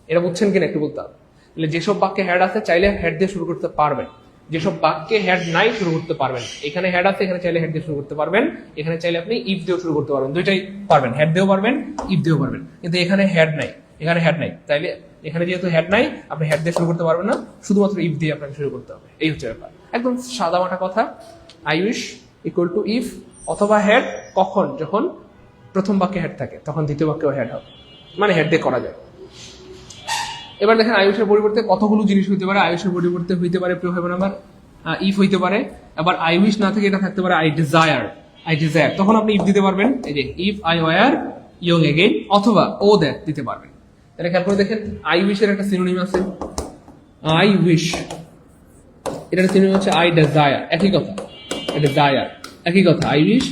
এটা বুঝছেন কিনা একটু বলতে হবে। তাহলে যেসব বাক্যে হ্যাড আছে চাইলে হ্যাড দিয়ে শুরু করতে পারবেন, যেসব বাক্যে হ্যাড নাই শুরু করতে পারবেন। এখানে হ্যাড আছে, এখানে চাইলে হ্যাড দিয়ে শুরু করতে পারবেন, এখানে চাইলে আপনি ইফ দিয়েও শুরু করতে পারবেন, দুইটাই পারবেন, হ্যাড দিয়েও পারবেন, ইফ দিয়েও পারবেন। কিন্তু এখানে হ্যাড নাই, তাইলে এখানে যেহেতু হ্যাড নাই, আপনি হ্যাড দিয়ে শুরু করতে পারবেন না, শুধুমাত্র ইফ দিয়ে আপনাকে শুরু করতে হবে। এই হচ্ছে ব্যাপার, একদম সাদামাটা কথা। I wish equal to if অথবা হ্যাড। কখন? যখন প্রথম বাক্যে হ্যাড থাকে, তখন দ্বিতীয় বাক্যেও হ্যাড হবে, মানে হ্যাড দিয়ে করা যায়। এবার দেখেন আয়ুষের পরিবর্তে কতগুলো জিনিস হইতে পারে। আয়ুষের পরিবর্তে হইতে পারে প্রিয় ভাই বোন আমার ইফ হইতে পারে, আবার আই উইশ না থেকে এটা থাকতে পারে আই ডিজায়ার, তখন আপনি ইফ দিতে পারবেন, এই যে if I were young again, অথবা ও দ্যাট দিতে পারবেন। এটা খেয়াল করে দেখেন, আই উইশের একটা সিনোনিম আছে, আই উইশ, এটার সিনোনিম হচ্ছে আই ডিজায়ার, একই কথা, ডিজায়ার একই কথা, আই উইশ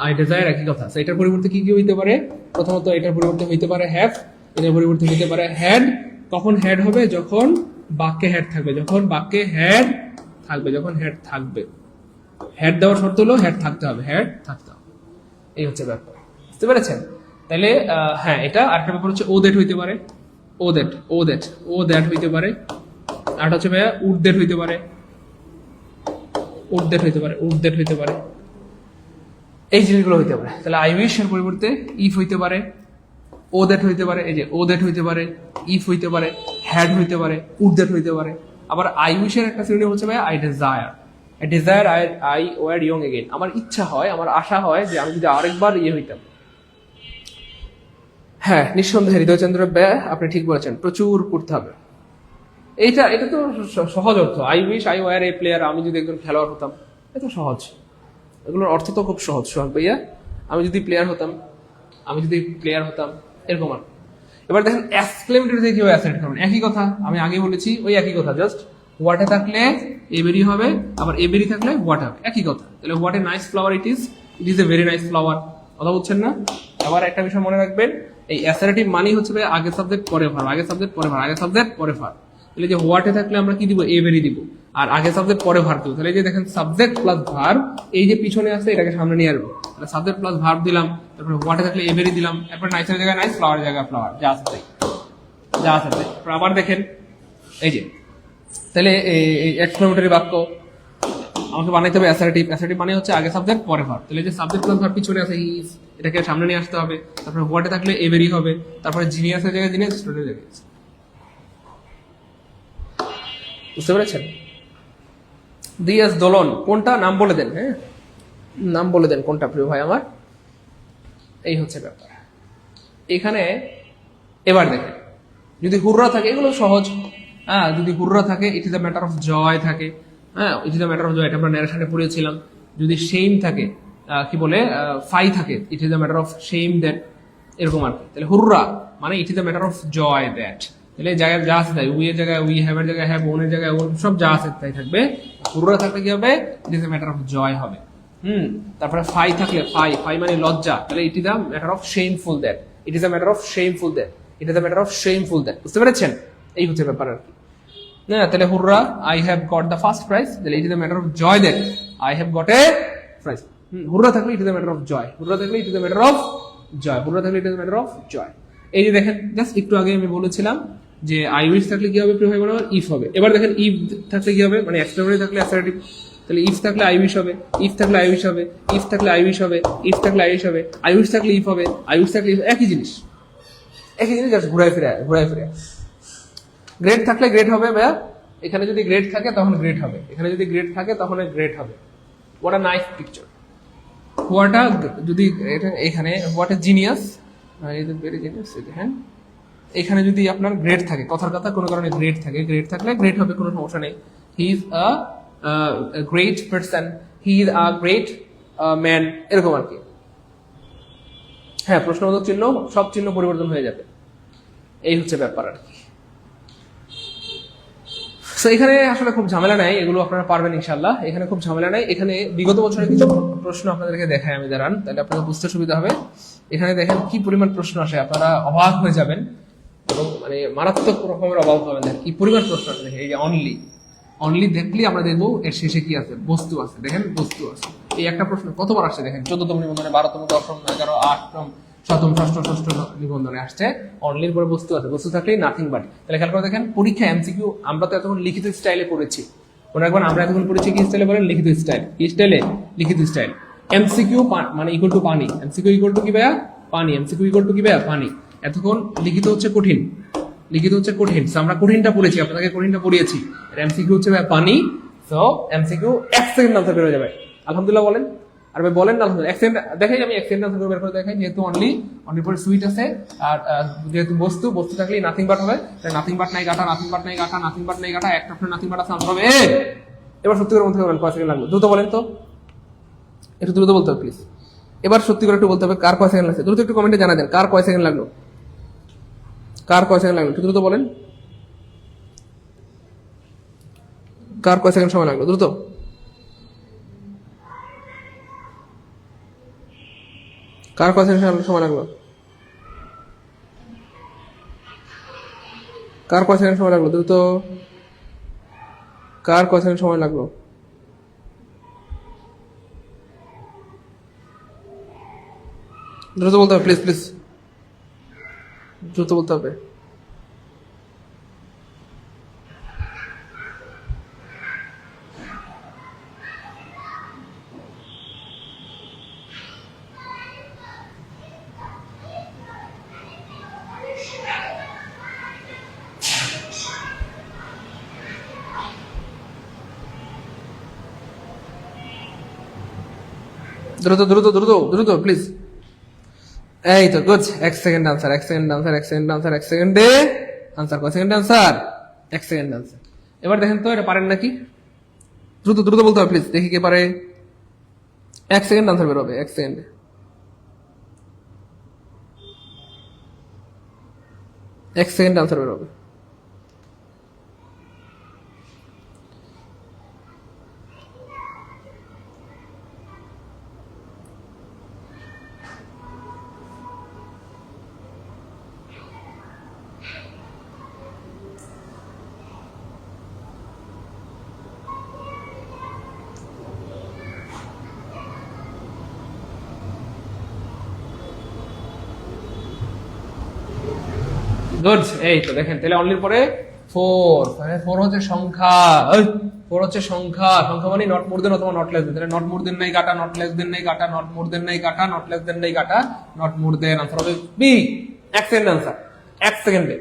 আই ডিজায়ার একই কথা। এটার পরিবর্তে কি কি হইতে পারে? প্রথমত এটার পরিবর্তে হইতে পারে হ্যাভ, এটার পরিবর্তে হইতে পারে হ্যাড। কখন হ্যাড হবে? যখন বাক্যে হ্যাড থাকবে, যখন হ্যাড থাকবে। হ্যাড দেওয়ার শর্ত হলো হ্যাড থাকতে হবে, এই হচ্ছে ব্যাপার। বুঝতে পেরেছেন? তাহলে হ্যাঁ, এটা আরেকটা ব্যাপার হচ্ছে ও দ্যাট হইতে পারে, ও দ্যাট হইতে পারে। আর হচ্ছে ভাইয়া উড দ্যাট হইতে পারে, এই জিনিসগুলো হইতে পারে। তাহলে আই উইশ এর পরিবর্তে ইফ হইতে পারে, ও দ্যাট হইতে পারে, এই যে ও দ্যাট হইতে পারে, ইফ হইতে পারে, হ্যাড হইতে পারে, উড দ্যাট হইতে পারে। আবার আই উইশের একটা সিনোনিম হচ্ছে ভাই I desire, I were young again. আমার ইচ্ছা হয়, আমার আশা হয় যে আমি যদি আরেকবার হইতাম, হ্যাঁ, নিঃসন্দেহে হৃদয়চন্দ্র ব্যয় আপনি ঠিক বলেছেন, প্রচুর করতে হবে। এটা তো সহজ অর্থ। I wish I were a player, আমি যদি একজন খেলোয়াড় হতাম, এটা সহজ। এগুলোর অর্থ তো খুব সহজ সোহাগ ভাইয়া। আমি যদি প্লেয়ার হতাম, এরকম আর। এবার দেখেন এক্সক্লেমেটরি থেকে কিভাবে অ্যাসেট করবেন, একই কথা আমি আগে বলেছি, ওই একই কথা, জাস্ট হোয়াটে থাকলে এবেরি হবে, আবার এবেরি থাকলে হোয়াট হবে, একই কথা। তাহলে what a nice flower it is a very nice flower. কথা বলছেন না? আবার একটা বিষয় মনে রাখবেন, এই অ্যাসারেটিভ মানি হচ্ছে আগে সাবজেক্ট পরে ভার্ব, আগে সাবজেক্ট পরে ভার্ব, আগে সাবজেক্ট পরে ভার্ব। তাহলে যে হোয়াটে থাকলে আমরা কি দিব, এবেরি দিব, আর আগে সাবজেক্ট পরে ভার্ব দিব। তাহলে যে দেখেন সাবজেক্ট প্লাস ভার্ব, এই যে পিছনে আছে এটাকে সামনে নিয়ে আসবো, তাহলে সাবজেক্ট প্লাস ভার্ব দিলাম, তারপরে হোয়াটে থাকলে এবেরি দিলাম, তারপর নাইসের জায়গায় নাইস, ফ্লাওয়ারের জায়গায় ফ্লাওয়ার, যা আছে তাই, যা আছে তাই। আবার দেখেন এই যে, তাহলে এই এক্সক্লেমেটরি বাক্য আমাকে বানাইতে হবে অ্যাসারেটিভ। অ্যাসারেটিভ মানে হচ্ছে আগে সাবজেক্ট পরে ভার্ব। তাহলে যে সাবজেক্ট প্লাস ভার্ব পিছনে আছে ইজ, এটাকে সামনে নিয়ে আসতে হবে, তারপরে হোয়াটে থাকলে এবেরি হবে, তারপরে জিনিয়াসের জায়গায় জিনিয়াস, স্টুডেন্টের জায়গায়। বুঝতে পেরেছেন? দিয়াস দোলন কোনটা, নাম বলে দেন। হ্যাঁ, নাম বলে দেন কোনটা প্রিয় ভাই আমার। এই হচ্ছে ব্যাপার এখানে। এবার দেখেন, যদি হুররা থাকে, এগুলো সহজ। হ্যাঁ, যদি হুররা থাকে, it is a matter of joy থাকে। হ্যাঁ, it is a matter of joy, এটা আমরা ন্যারেশনে পড়েছিলাম। যদি শেম থাকে, কি বলে, ফাই থাকে, it is a matter of shame that, এরকম আর কি। তাহলে হুররা মানে it is a matter of joy that. তাহলে জায়গায় যা আছে তাই, উই এর জায়গায় উই, হ্যাভ এর জায়গায় হ্যাভ, ওন এর জায়গায় ওন, সব যা আছে তাই থাকবে। হুররা থাকলে কি হবে, it is a matter of joy হবে। তারপরে ফাই থাকলে, ফাই মানে লজ্জা, তাহলে it is a matter of shameful that, it is a matter of shameful that, it is a matter of shameful that. বুঝতে পেরেছেন? এই হচ্ছে ব্যাপার আর কি। না, তাহলে hurrah, I have got the first prize, তাহলে it is a matter of joy that I have got a prize. Hurrah থাকলে it is a matter of joy, hurrah থাকলে it is a matter of joy, hurrah থাকলে it is a matter of joy. এই যে দেখেন, just একটু আগে আমি বলেছিলাম যে আই উইশ থাকলে কি হবে প্রিয় ভাই বোনেরা, ইফ হবে। এবার দেখেন ইফ থাকলে কি হবে, মানে এক্সক্লেমেটরি থাকলে অ্যাসারেটিভ। তাহলে ইফ থাকলে আই উইশ হবে, ইফ থাকলে আই উইশ হবে, ইফ থাকলে আই উইশ হবে, ইফ থাকলে আই উইশ হবে, আই উইশ থাকলে ইফ হবে, আই উইশ থাকলে একই জিনিস, একই জিনিস, জাস্ট ঘুরায় ফিরে। গ্রেড থাকলে গ্রেড হবে ভাইয়া, এখানে যদি গ্রেড থাকে তখন গ্রেড হবে, এখানে যদি গ্রেড থাকে তখন গ্রেড হবে। What a nice picture. What a, যদি এখানে what a genius, very genius. হ্যাঁ, এখানে যদি আপনার গ্রেড থাকে, কথার কথা কোনো কারণে গ্রেড থাকে, গ্রেড থাকলে গ্রেড হবে, কোনো সমস্যা নেই। He is a great person, he is a great man, এরকম আর কি। হ্যাঁ, প্রশ্নবোধক চিহ্ন, সব চিহ্ন পরিবর্তন হয়ে যাবে। এই হচ্ছে ব্যাপার আর কি। তো এখানে আসলে খুব ঝামেলা নাই, এগুলো আপনারা পারবেন ইনশাল্লাহ। এখানে খুব ঝামেলা নাই। এখানে বিগত বছরের কিছু প্রশ্ন আপনাদেরকে দেখায় আমি, দাঁড়ান, তাহলে আপনাদের বুঝতে সুবিধা হবে। এখানে দেখেন কি পরিমাণ প্রশ্ন আসে, আপনারা অবাক হয়ে যাবেন, এবং মানে মারাত্মক রকমের অবাক হবেন। দেখেন কি পরিমাণ প্রশ্ন আসে। দেখেন এই যে অনলি দেখলি আমরা দেখবো এর শেষে কি আছে, বস্তু আছে। দেখেন বস্তু আছে, এই একটা প্রশ্ন কতবার আসছে দেখেন, 14তম নিবন্ধনে, 12তম, 10ম, 11, 8ম, 7ম, 6ষ্ঠ, 6ষ্ঠ নিবন্ধনে আসছে অনলির পরে বস্তু আছে, বস্তু থাকলেই নাথিং বাট। তাহলে খেয়াল করে দেখেন, পরীক্ষা এমসিকিউ আমরা তো এতক্ষণ লিখিত স্টাইলে পড়েছি। মনে রাখবেন, আমরা এতক্ষণ পড়েছি কি স্টাইলে বলেন, লিখিত স্টাইল। কি স্টাইলে? লিখিত স্টাইল। এমসিকিউ মানে ইকুয়াল টু পানি, এমসিকিউ ইকুয়াল টু কি ভাইয়া, পানি, এমসিকিউ ইকুয়াল টু কি ভাইয়া, পানি। এতক্ষণ লিখিত হচ্ছে কঠিন, লিখিত হচ্ছে কঠিন, আমরা কঠিনটা পড়েছি, আপনাকে কঠিনটা পড়িয়েছি। এমসিকিউ হচ্ছে ভাই পানি। সো এমসিকিউ 1 সেকেন্ড আনসার বের হয়ে যাবে। আলহামদুলিল্লাহ বলেন, আর ভাই বলেন না আলহামদুলিল্লাহ। 1 সেকেন্ড দেখাই, আমি 1 সেকেন্ড আনসার বের করে দেখাই। যেহেতু অনলি পরে সুইট আছে, আর যেহেতু বস্তু থাকলে নাথিং বাট হবে, তাই নাথিং বাট নাই গাটা, নাথিং বাট নাই গাটা, নাথিং বাট নাই গাটা, একটা আপনার নাথিং বাট আছে, আনসার হবে। এবার সত্যি করে মধ্যে বলেন কয় সেকেন্ড লাগলো, দ্রুত বলেন তো, একটু দ্রুত বলতে হবে প্লিজ। এবার সত্যি করে একটু বলতে হবে কার কয় সেকেন্ড লাগছে, দ্রুত একটু কমেন্টে জানা দেন কার কয় সেকেন্ড লাগলো, কার কয় সেকেন্ড লাগলো, একটু দ্রুত বলেন। কার কয় সেকেন্ড সময় লাগলো, দ্রুত। কার কয় সেকেন্ড সময় লাগলো, কার কয় সেকেন্ড সময় লাগলো, দ্রুত। কার কয় সেকেন্ড সময় লাগলো, দ্রুত বলতে হবে প্লিজ, প্লিজ দ্রুত বলতে হবে। দ্রুত দ্রুত দ্রুত দ্রুত প্লিজ। এই তো গুড, এক সেকেন্ড আনসার, এক সেকেন্ড আনসার, এক সেকেন্ড আনসার, এক সেকেন্ডে আনসার, কয় সেকেন্ড আনসার, এক সেকেন্ড আনসার। এবার দেখেন তো এটা পারেন নাকি, দ্রুত দ্রুত বলতে হবে প্লিজ, দেখি কে পারে। এক সেকেন্ড আনসার বেরোবে, এক সেকেন্ডে, এক সেকেন্ড আনসার বেরোবে। গুড, এই তো দেখেন, তাহলে অনলির পরে ফোর, ফোর হচ্ছে সংখ্যা, ফোর হচ্ছে সংখ্যা, সংখ্যা মানে নট মোর দেন অথবা নট লেস দেন, তাহলে নট মোর দেন নাই কাটা, নট লেস দেন নাই কাটা, নট মোর দেন নাই কাটা, নট লেস দেন নাই কাটা, নট মোর দেন, আনসার হবে বি, এক সেকেন্ড আনসার, এক সেকেন্ডে।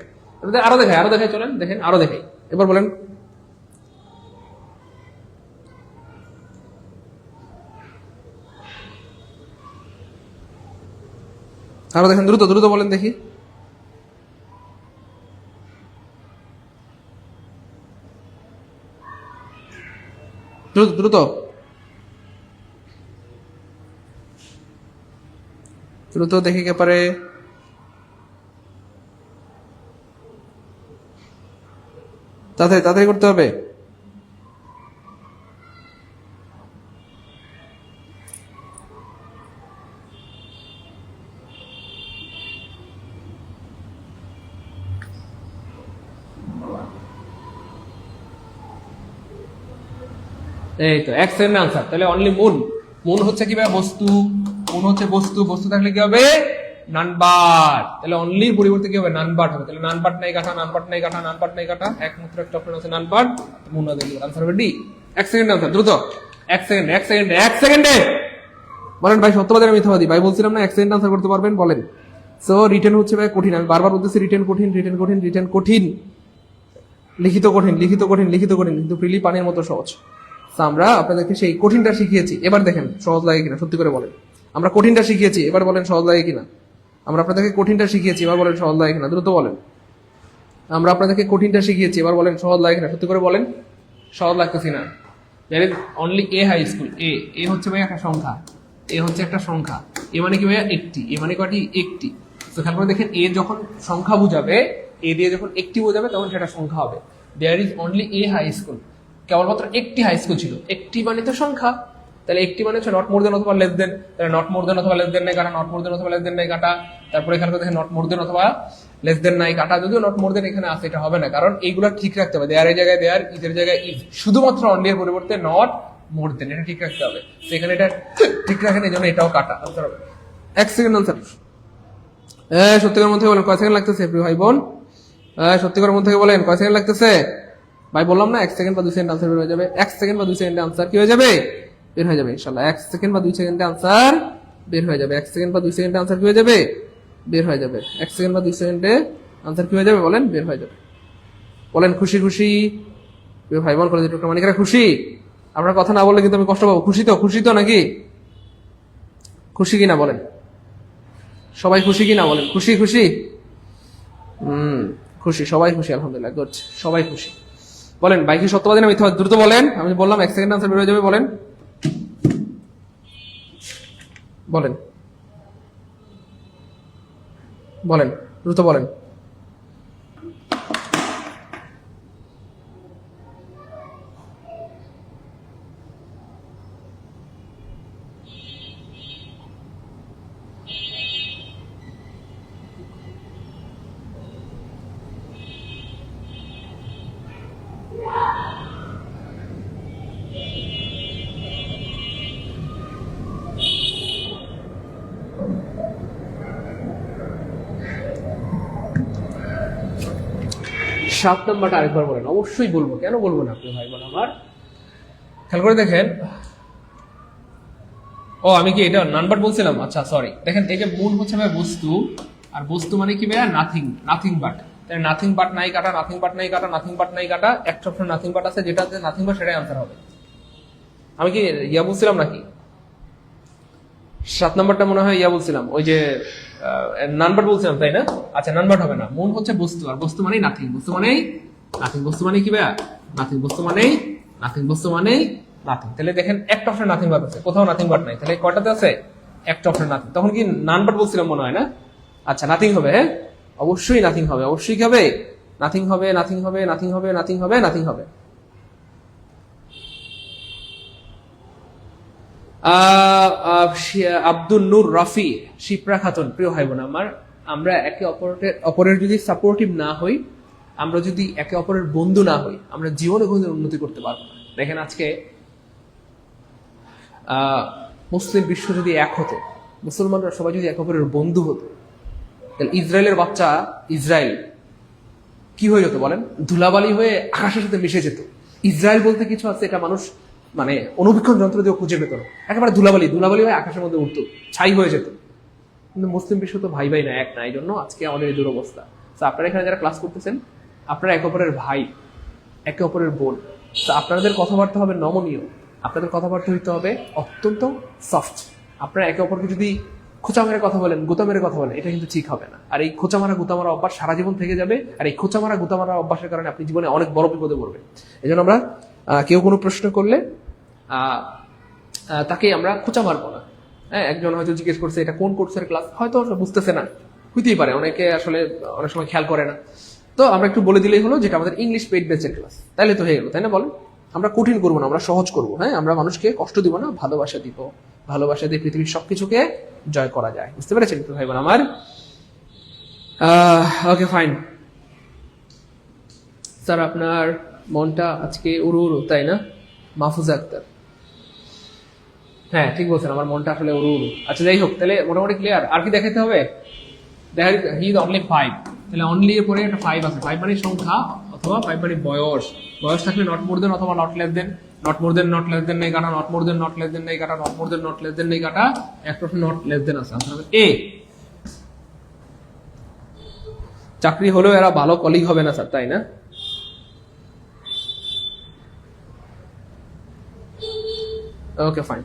আরো দেখাই, আরো দেখাই, চলেন দেখেন, আরো দেখাই, এবার বলেন। আরো দেখেন, দ্রুত দ্রুত বলেন দেখি। দ্রুত দ্রুত দ্রুত দেখি কে পারে। তাড়াতাড়ি তাড়াতাড়ি করতে হবে। এই তো এক সেকেন্ড আনসার, তাহলে অনলি মুন, মুন হচ্ছে কি ভাই বস্তু, মুন হচ্ছে বস্তু, বস্তু থাকলে কি হবে নানবার, তাহলে অনলি পরিবর্তে কি হবে নানবাট হবে, তাহলে নানবাট নাই কাটা, নানবাট নাই কাটা, নানবাট নাই কাটা, একমাত্র একটা অপশন আছে নানবাট, মুন না দিলে আনসার হবে ডি। এক সেকেন্ড আনসার, দ্রুত, এক সেকেন্ড, এক সেকেন্ডে, এক সেকেন্ডে বলেন ভাই, সত্যবাদী না মিথ্যাবাদী? ভাই বলছিলাম না এক সেকেন্ড আনসার করতে পারবেন, বলেন। সো রিটেন হচ্ছে ভাই কঠিন, আমি বারবার বলতেছি রিটেন কঠিন, রিটেন কঠিন, রিটেন কঠিন, লিখিত কঠিন, লিখিত কঠিন, লিখিত কঠিন, কিন্তু প্রিলি পানির মতো সহজ। আমরা আপনাদেরকে সেই কঠিনটা শিখিয়েছি, এবার দেখেন সহজ লাগে কিনা, সত্যি করে বলেন। আমরা কঠিনটা শিখিয়েছি, এবার বলেন সহজ লাগে কিনা। আমরা আপনাদেরকে কঠিনটা শিখিয়েছি, এবার বলেন সহজ লাগে কিনা, দ্রুত বলেন। আমরা আপনাদেরকে কঠিনটা শিখিয়েছি, এবার বলেন সহজ লাগে কিনা, সত্যি করে বলেন। সহজ লাগতেছি না। There is only a high school, a, a হচ্ছে ভাই একটা সংখ্যা, এ হচ্ছে একটা সংখ্যা, এ মানে কি ভাইয়া একটি, এ মানে কয়টি একটি। তো খেয়াল করে দেখেন, এ যখন সংখ্যা বুঝাবে, এ দিয়ে যখন একটি বোঝাবে তখন সেটা সংখ্যা হবে। There is only a high school, কেবলমাত্র একটি হাই স্কুল ছিল, একটি মানে তো সংখ্যা, তাহলে একটি মানে হচ্ছে নট মোর দেন অথবা লেস দেন, তাহলে নট মোর দেন অথবা লেস দেন নাই কাটা, নট মোর দেন অথবা লেস দেন নাই কাটা। তারপরে এখানে দেখেন নট মোর দেন অথবা লেস দেন নাই কাটা, যদিও নট মোর দেন এখানে আছে, এটা হবে না, কারণ এইগুলো ঠিক রাখতে হবে। দেয়ার এর জায়গায় দেয়ার, ইজের জায়গায় ইজ, শুধুমাত্র অনলি এর পরিবর্তে নট মোর দেন, এটা ঠিক রাখতে হবে। তো এখানে এটা ঠিক রাখেন, এই জন্য এটাও কাটা, আনসার হবে এক সেকেন্ড আনসার। সত্যিকার মধ্যে বলেন কয় সেকেন্ড লাগতেছে ভাই বোন, সত্যিকার মধ্যে বলেন কয় সেকেন্ড লাগতেছে ভাই? বললাম না এক সেকেন্ড বা 2 সেকেন্ড আনসার বের হয়ে যাবে, এক সেকেন্ড বা 2 সেকেন্ডে আনসার কি হয়ে যাবে, বের হয়ে যাবে ইনশাআল্লাহ। এক সেকেন্ড বা 2 সেকেন্ডে আনসার বের হয়ে যাবে, এক সেকেন্ড বা 2 সেকেন্ডে আনসার কি হয়ে যাবে, বের হয়ে যাবে। এক সেকেন্ড বা 2 সেকেন্ডে আনসার কি হয়ে যাবে বলেন, বের হয়ে যাবে। বলেন খুশি খুশি ভাই বোন, করে দিতে মানে খুশি। আপনার কথা না বললে কিন্তু আমি কষ্ট পাবো। খুশি তো, খুশি তো নাকি, খুশি কিনা বলেন, সবাই খুশি কিনা বলেন, খুশি খুশি, খুশি, সবাই খুশি, আলহামদুলিল্লাহ, গুড, সবাই খুশি। বলেন ভাই কি সত্যবাদী না মিথ্যাবাদী, দ্রুত বলেন। আমি বললাম এক সেকেন্ড আনসার বের হয়ে যাবে, বলেন বলেন বলেন, দ্রুত বলেন। সাত নাম্বারটা আরেকবার বলেন। অবশ্যই বলবো, কেন বলবো না আপনি ভাই বোন আমার। খেয়াল করে দেখেন, ও আমি কি এটা নাম্বার বলছিলাম, আচ্ছা সরি। দেখেন এই যে মূল হচ্ছে ভাই বস্তু, আর বস্তু মানে কি ভাইয়া নাথিং, নাথিং বাট, তাই নাথিং বাট নাই কাটা, নাথিং বাট নাই কাটা, নাথিং বাট নাই কাটা, একটা অপশন নাথিং বাট আছে, যেটা নাথিং বাট সেটাই আনসার হবে। আমি কি ইয়া বলছিলাম নাকি? 7 নম্বরটা মনে হয় ইয়া বলছিলাম, ওই যে নানবাট বলছিলাম, তাই না? আচ্ছা, নানবাট হবে না, মন হচ্ছে বস্তু, আর বস্তু মানেই নাথিং, বস্তু মানেই নাথিং, বস্তু মানে কি ভাইয়া? নাথিং, বস্তু মানেই নাথিং, বস্তু মানেই নাথিং। তাহলে দেখেন একটা অপশন নাথিং বাট আছে, কোথাও নাথিং বাট নাই, তাহলে কয়টাতে আছে? একটা অপশন নাথিং। তখন কি নানবাট বলছিলাম মনে হয় না? আচ্ছা, নাথিং হবে, হ্যাঁ অবশ্যই নাথিং হবে, অবশ্যই কি হবে? নাথিং হবে, নাথিং হবে, নাথিং হবে, নাথিং হবে, নাথিং হবে। আব্দুল নূর রাফি, শিপ্রা খাতুন, প্রিয় ভাই বোন আমার, আমরা একে অপরের যদি সাপোর্টিভ না হই, আমরা যদি একে অপরের বন্ধু না হই, আমরা জীবনে কোনোদিন উন্নতি করতে পারবো না। দেখেন আজকে মুসলিম বিশ্ব যদি এক হতো, মুসলমানরা সবাই যদি একে অপরের বন্ধু হতো, তাহলে ইসরায়েলের বাচ্চা ইসরায়েল কি হয়ে যেত বলেন? ধুলাবালি হয়ে আকাশের সাথে মিশে যেত। ইসরায়েল বলতে কিছু আছে, এটা মানুষ মানে অনুবীক্ষণ যন্ত্র দিয়ে খুঁজে পেত না, একেবারে ধুলাবালি ধুলাবালি হয়ে আকাশের মধ্যে উঠতো, ছাই হয়ে যেত। কিন্তু মুসলিম বিশ্ব তো ভাই ভাই না, এক না, এই জন্য আজকে আমাদের এই দুরবস্থা। তো আপনারা এখানে যারা ক্লাস করতেছেন, আপনারা একে অপরের ভাই, একে অপরের বোন। তো আপনাদের কথাবার্তা হবে নমনীয়, আপনাদের কথাবার্তা হইতে হবে অত্যন্ত সফট। আপনারা একে অপরকে যদি খোঁচা মেরে কথা বলেন, গুতা মেরে কথা বলেন, এটা কিন্তু ঠিক হবে না। আর এই খোঁচা মারা গুতা মারা অভ্যাস সারা জীবন থেকে যাবে, আর এই খোঁচা মারা গুতা মারা অভ্যাসের কারণে আপনি জীবনে অনেক বড় বিপদে পড়বেন। এই জন্য আমরা কেউ কোনো প্রশ্ন করলে তাকে আমরা খোঁচা মারবো না। হ্যাঁ, একজন হয়তো জিজ্ঞেস করছে এটা কোন কোর্সের ক্লাস, হয়তো বুঝতেছে না, হইতেই পারে, অনেকে আসলে অনেক সময় খেয়াল করে না। তো আমরা একটু বলে দিলেই হলো যেটা আমাদের ইংলিশ পেইড ব্যাচের ক্লাস, তাইলে তো হয়ে গেল, তাই না? বলেন, আমরা কঠিন করবো না, আমরা সহজ করবো। হ্যাঁ, আমরা মানুষকে কষ্ট দিব না, ভালোবাসা দিব। ভালোবাসা দিয়ে পৃথিবীর সবকিছুকে জয় করা যায়। বুঝতে পেরেছেন একটু ভাই বোন আমার? ওকে, ফাইন। স্যার আপনার মনটা আজকে উড়ু উড়ু, তাই না? মাহফুজা আক্তার, হ্যাঁ ঠিক বলছেন, আমার মনটা আসলে উড়ু উড়ু। আচ্ছা, যাই হোক, তাহলে মোটামুটি ক্লিয়ার। আর কি দেখাতে হবে? হি ইজ অনলি 5, তাহলে অনলি এর পরে একটা 5 আছে। 5 মানে সংখ্যা, অথবা 5 মানে বয়স। বয়স থাকলে নট মোর দেন অথবা not less than, not more than not less than নেই কাটা, not more than not less than নেই কাটা, not more than not less than নেই কাটা, একটা নট লেস দেন আছে। আনসার হবে এ। চাকরি হলেও এরা ভালো কলিগ হবে না স্যার, তাই না? ওকে, ফাইন।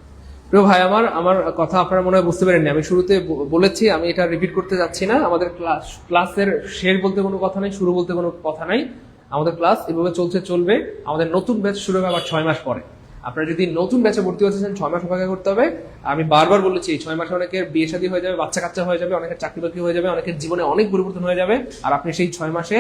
প্রিয় ভাই আমার, আমার কথা আপনারা মনে হয় বুঝতে পারেননি। আমি শুরুতে বলেছি, আমি এটা রিপিট করতে যাচ্ছি না। আমাদের ক্লাসের শেষ বলতে কোনো কথা নাই, শুরু বলতে কোনো কথা নাই। আমাদের ক্লাস এভাবে চলবে। আমাদের নতুন ব্যাচ শুরু হবে আবার 6 মাস পরে। আপনারা যদি নতুন ব্যাচে ভর্তি হতে চান, 6 মাস অপেক্ষা করতে হবে। আমি বারবার বলেছি, 6 মাসে অনেকের বিয়ে শাদী হয়ে যাবে, বাচ্চা কাচ্চা হয়ে যাবে, অনেকের চাকরি বাকরি হয়ে যাবে, অনেকের জীবনে অনেক পরিবর্তন হয়ে যাবে। আর আপনি সেই 6 মাসে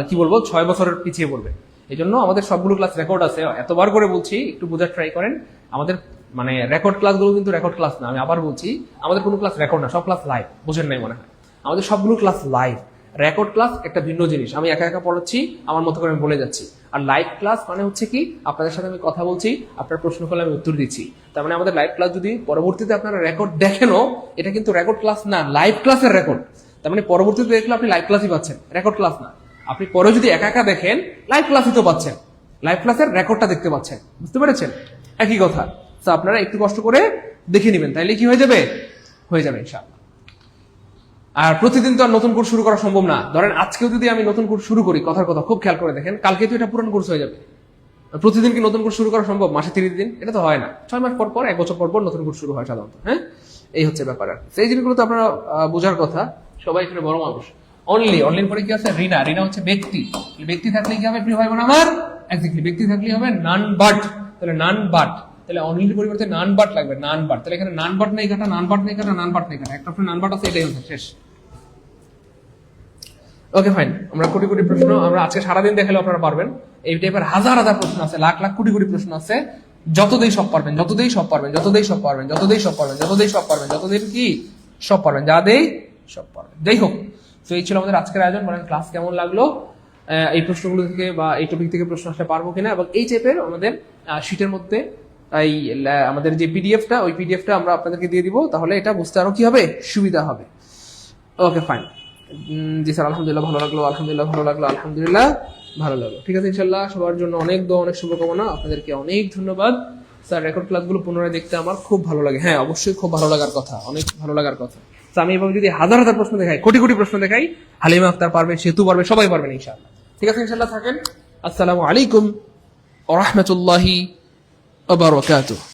কি বলবো, 6 বছরের পিছিয়ে পড়বে। এই জন্য আমাদের সবগুলো ক্লাস রেকর্ড আছে, এতবার করে বলছি, একটু বোঝার ট্রাই করেন। আমাদের মানে রেকর্ড ক্লাসগুলো কিন্তু রেকর্ড ক্লাস না, আমি আবার বলছি, আমাদের কোনো ক্লাস রেকর্ড না, সব ক্লাস লাইভ। বোঝেন নাই মনে হয়? আমাদের সবগুলো ক্লাস লাইভ। রেকর্ড ক্লাস একটা ভিন্ন জিনিস, আমি একা একা পড়াচ্ছি, আমার মতো করে আমি বলে যাচ্ছি। আর লাইভ ক্লাস মানে হচ্ছে কি, আপনাদের সাথে আমি কথা বলছি, আপনার প্রশ্ন করলে আমি উত্তর দিচ্ছি। তার মানে আমাদের লাইভ ক্লাস যদি পরবর্তীতে আপনারা রেকর্ড দেখেনও, এটা কিন্তু রেকর্ড ক্লাস না, লাইভ ক্লাসের রেকর্ড। তার মানে পরবর্তীতে দেখলে আপনি লাইভ ক্লাসই পাচ্ছেন, রেকর্ড ক্লাস না। আপনি পরে যদি একা একা দেখেন, লাইভ ক্লাসই তো পাচ্ছেন, লাইভ ক্লাসের রেকর্ডটা দেখতে পাচ্ছেন। বুঝতে পেরেছেন? একই কথা। তো আপনারা একটু কষ্ট করে দেখে নেবেন, তাইলে কি হয়ে যাবে? হয়ে যাবে ইনশাআল্লাহ। আর প্রতিদিন তো আর নতুন কোর্স শুরু করা সম্ভব না। ধরেন আজকেও যদি আমি নতুন কোর্স শুরু করি, কথার কথা খুব খেয়াল করে দেখেন, কালকে তো এটা পুরান কোর্স হয়ে যাবে। প্রতিদিন কি নতুন কোর্স শুরু করা সম্ভব? মাসে 30 দিন? এটা তো হয় না। 6 মাস পর পর, 1 বছর পর পর নতুন কোর্স শুরু হয় সাধারণত। হ্যাঁ, এই হচ্ছে ব্যাপার। আর সেই জিনিসগুলো তো আপনারা বোঝার কথা। সবাই এখানে বড় মানুষ। অনলি পরে কি আছে? রিনা। রিনা হচ্ছে ব্যক্তি। ব্যক্তি থাকলে কি হবে প্রিয় ভাই বোন আমার? এক্স্যাক্টলি, ব্যক্তি থাকলে হবে নান বাট। তাহলে নান বাট, তাহলে অনলির পরিবর্তে নান বাট লাগবে, নান বাট। তাহলে এখানে নান বাট নেই কাটা, নান বাট নেই কাটা, নান বাট নেই কাটা, একটা নান বাট আছে, এটাই হচ্ছে শেষ। ওকে, ফাইন। আমরা কোটি কোটি প্রশ্ন আমরা আজকে সারাদিন দেখালে আপনারা পারবেন। এই টাইপের হাজার হাজার প্রশ্ন আছে, লাখ লাখ কোটি কোটি প্রশ্ন আছে। যতদিন সব পারবেন, যতদিন সব পারবেন, যতদিন সব পারবেন, যতদিন সব পারবেন, যতদিন সব পারবেন, যতদিন কি সব পারবেন, যা দেই সব পারবেন। যাই হোক, তো এই ছিল আমাদের আজকের আয়োজন। বলেন ক্লাস কেমন লাগলো? এই প্রশ্নগুলো থেকে বা এই টপিক থেকে প্রশ্ন আসলে পারবো কিনা, এবং এই টাইপের আমাদের শীটের মধ্যে এই আমাদের যে পিডিএফটা, ওই পিডিএফটা আমরা আপনাদেরকে দিয়ে দিব, তাহলে এটা বুঝতে আরো কি হবে, সুবিধা হবে। ওকে, ফাইন। জি স্যার, আলহামদুলিল্লাহ ভালো লাগলো, আলহামদুলিল্লাহ ভালো লাগলো, আলহামদুলিল্লাহ ভালো লাগলো। ঠিক আছে, ইনশাল্লাহ সবার জন্য অনেক দোয়া, অনেক শুভকামনা। আপনাদেরকে অনেক ধন্যবাদ। স্যার রেকর্ড ক্লাসগুলো পুনরায় দেখতে আমার খুব ভালো লাগে। হ্যাঁ, অবশ্যই খুব ভালো লাগার কথা, অনেক ভালো লাগার কথা। আমি এভাবে যদি হাজার হাজার প্রশ্ন দেখাই, কোটি কোটি প্রশ্ন দেখাই, হালিমা আক্তার পারবে, সেতু পারবে, সবাই পারবেন ইনশাআল্লাহ। ঠিক আছে, ইনশাআল্লাহ থাকেন। আসসালামু আলাইকুম ওয়া রাহমাতুল্লাহি ওয়া বারাকাতুহু।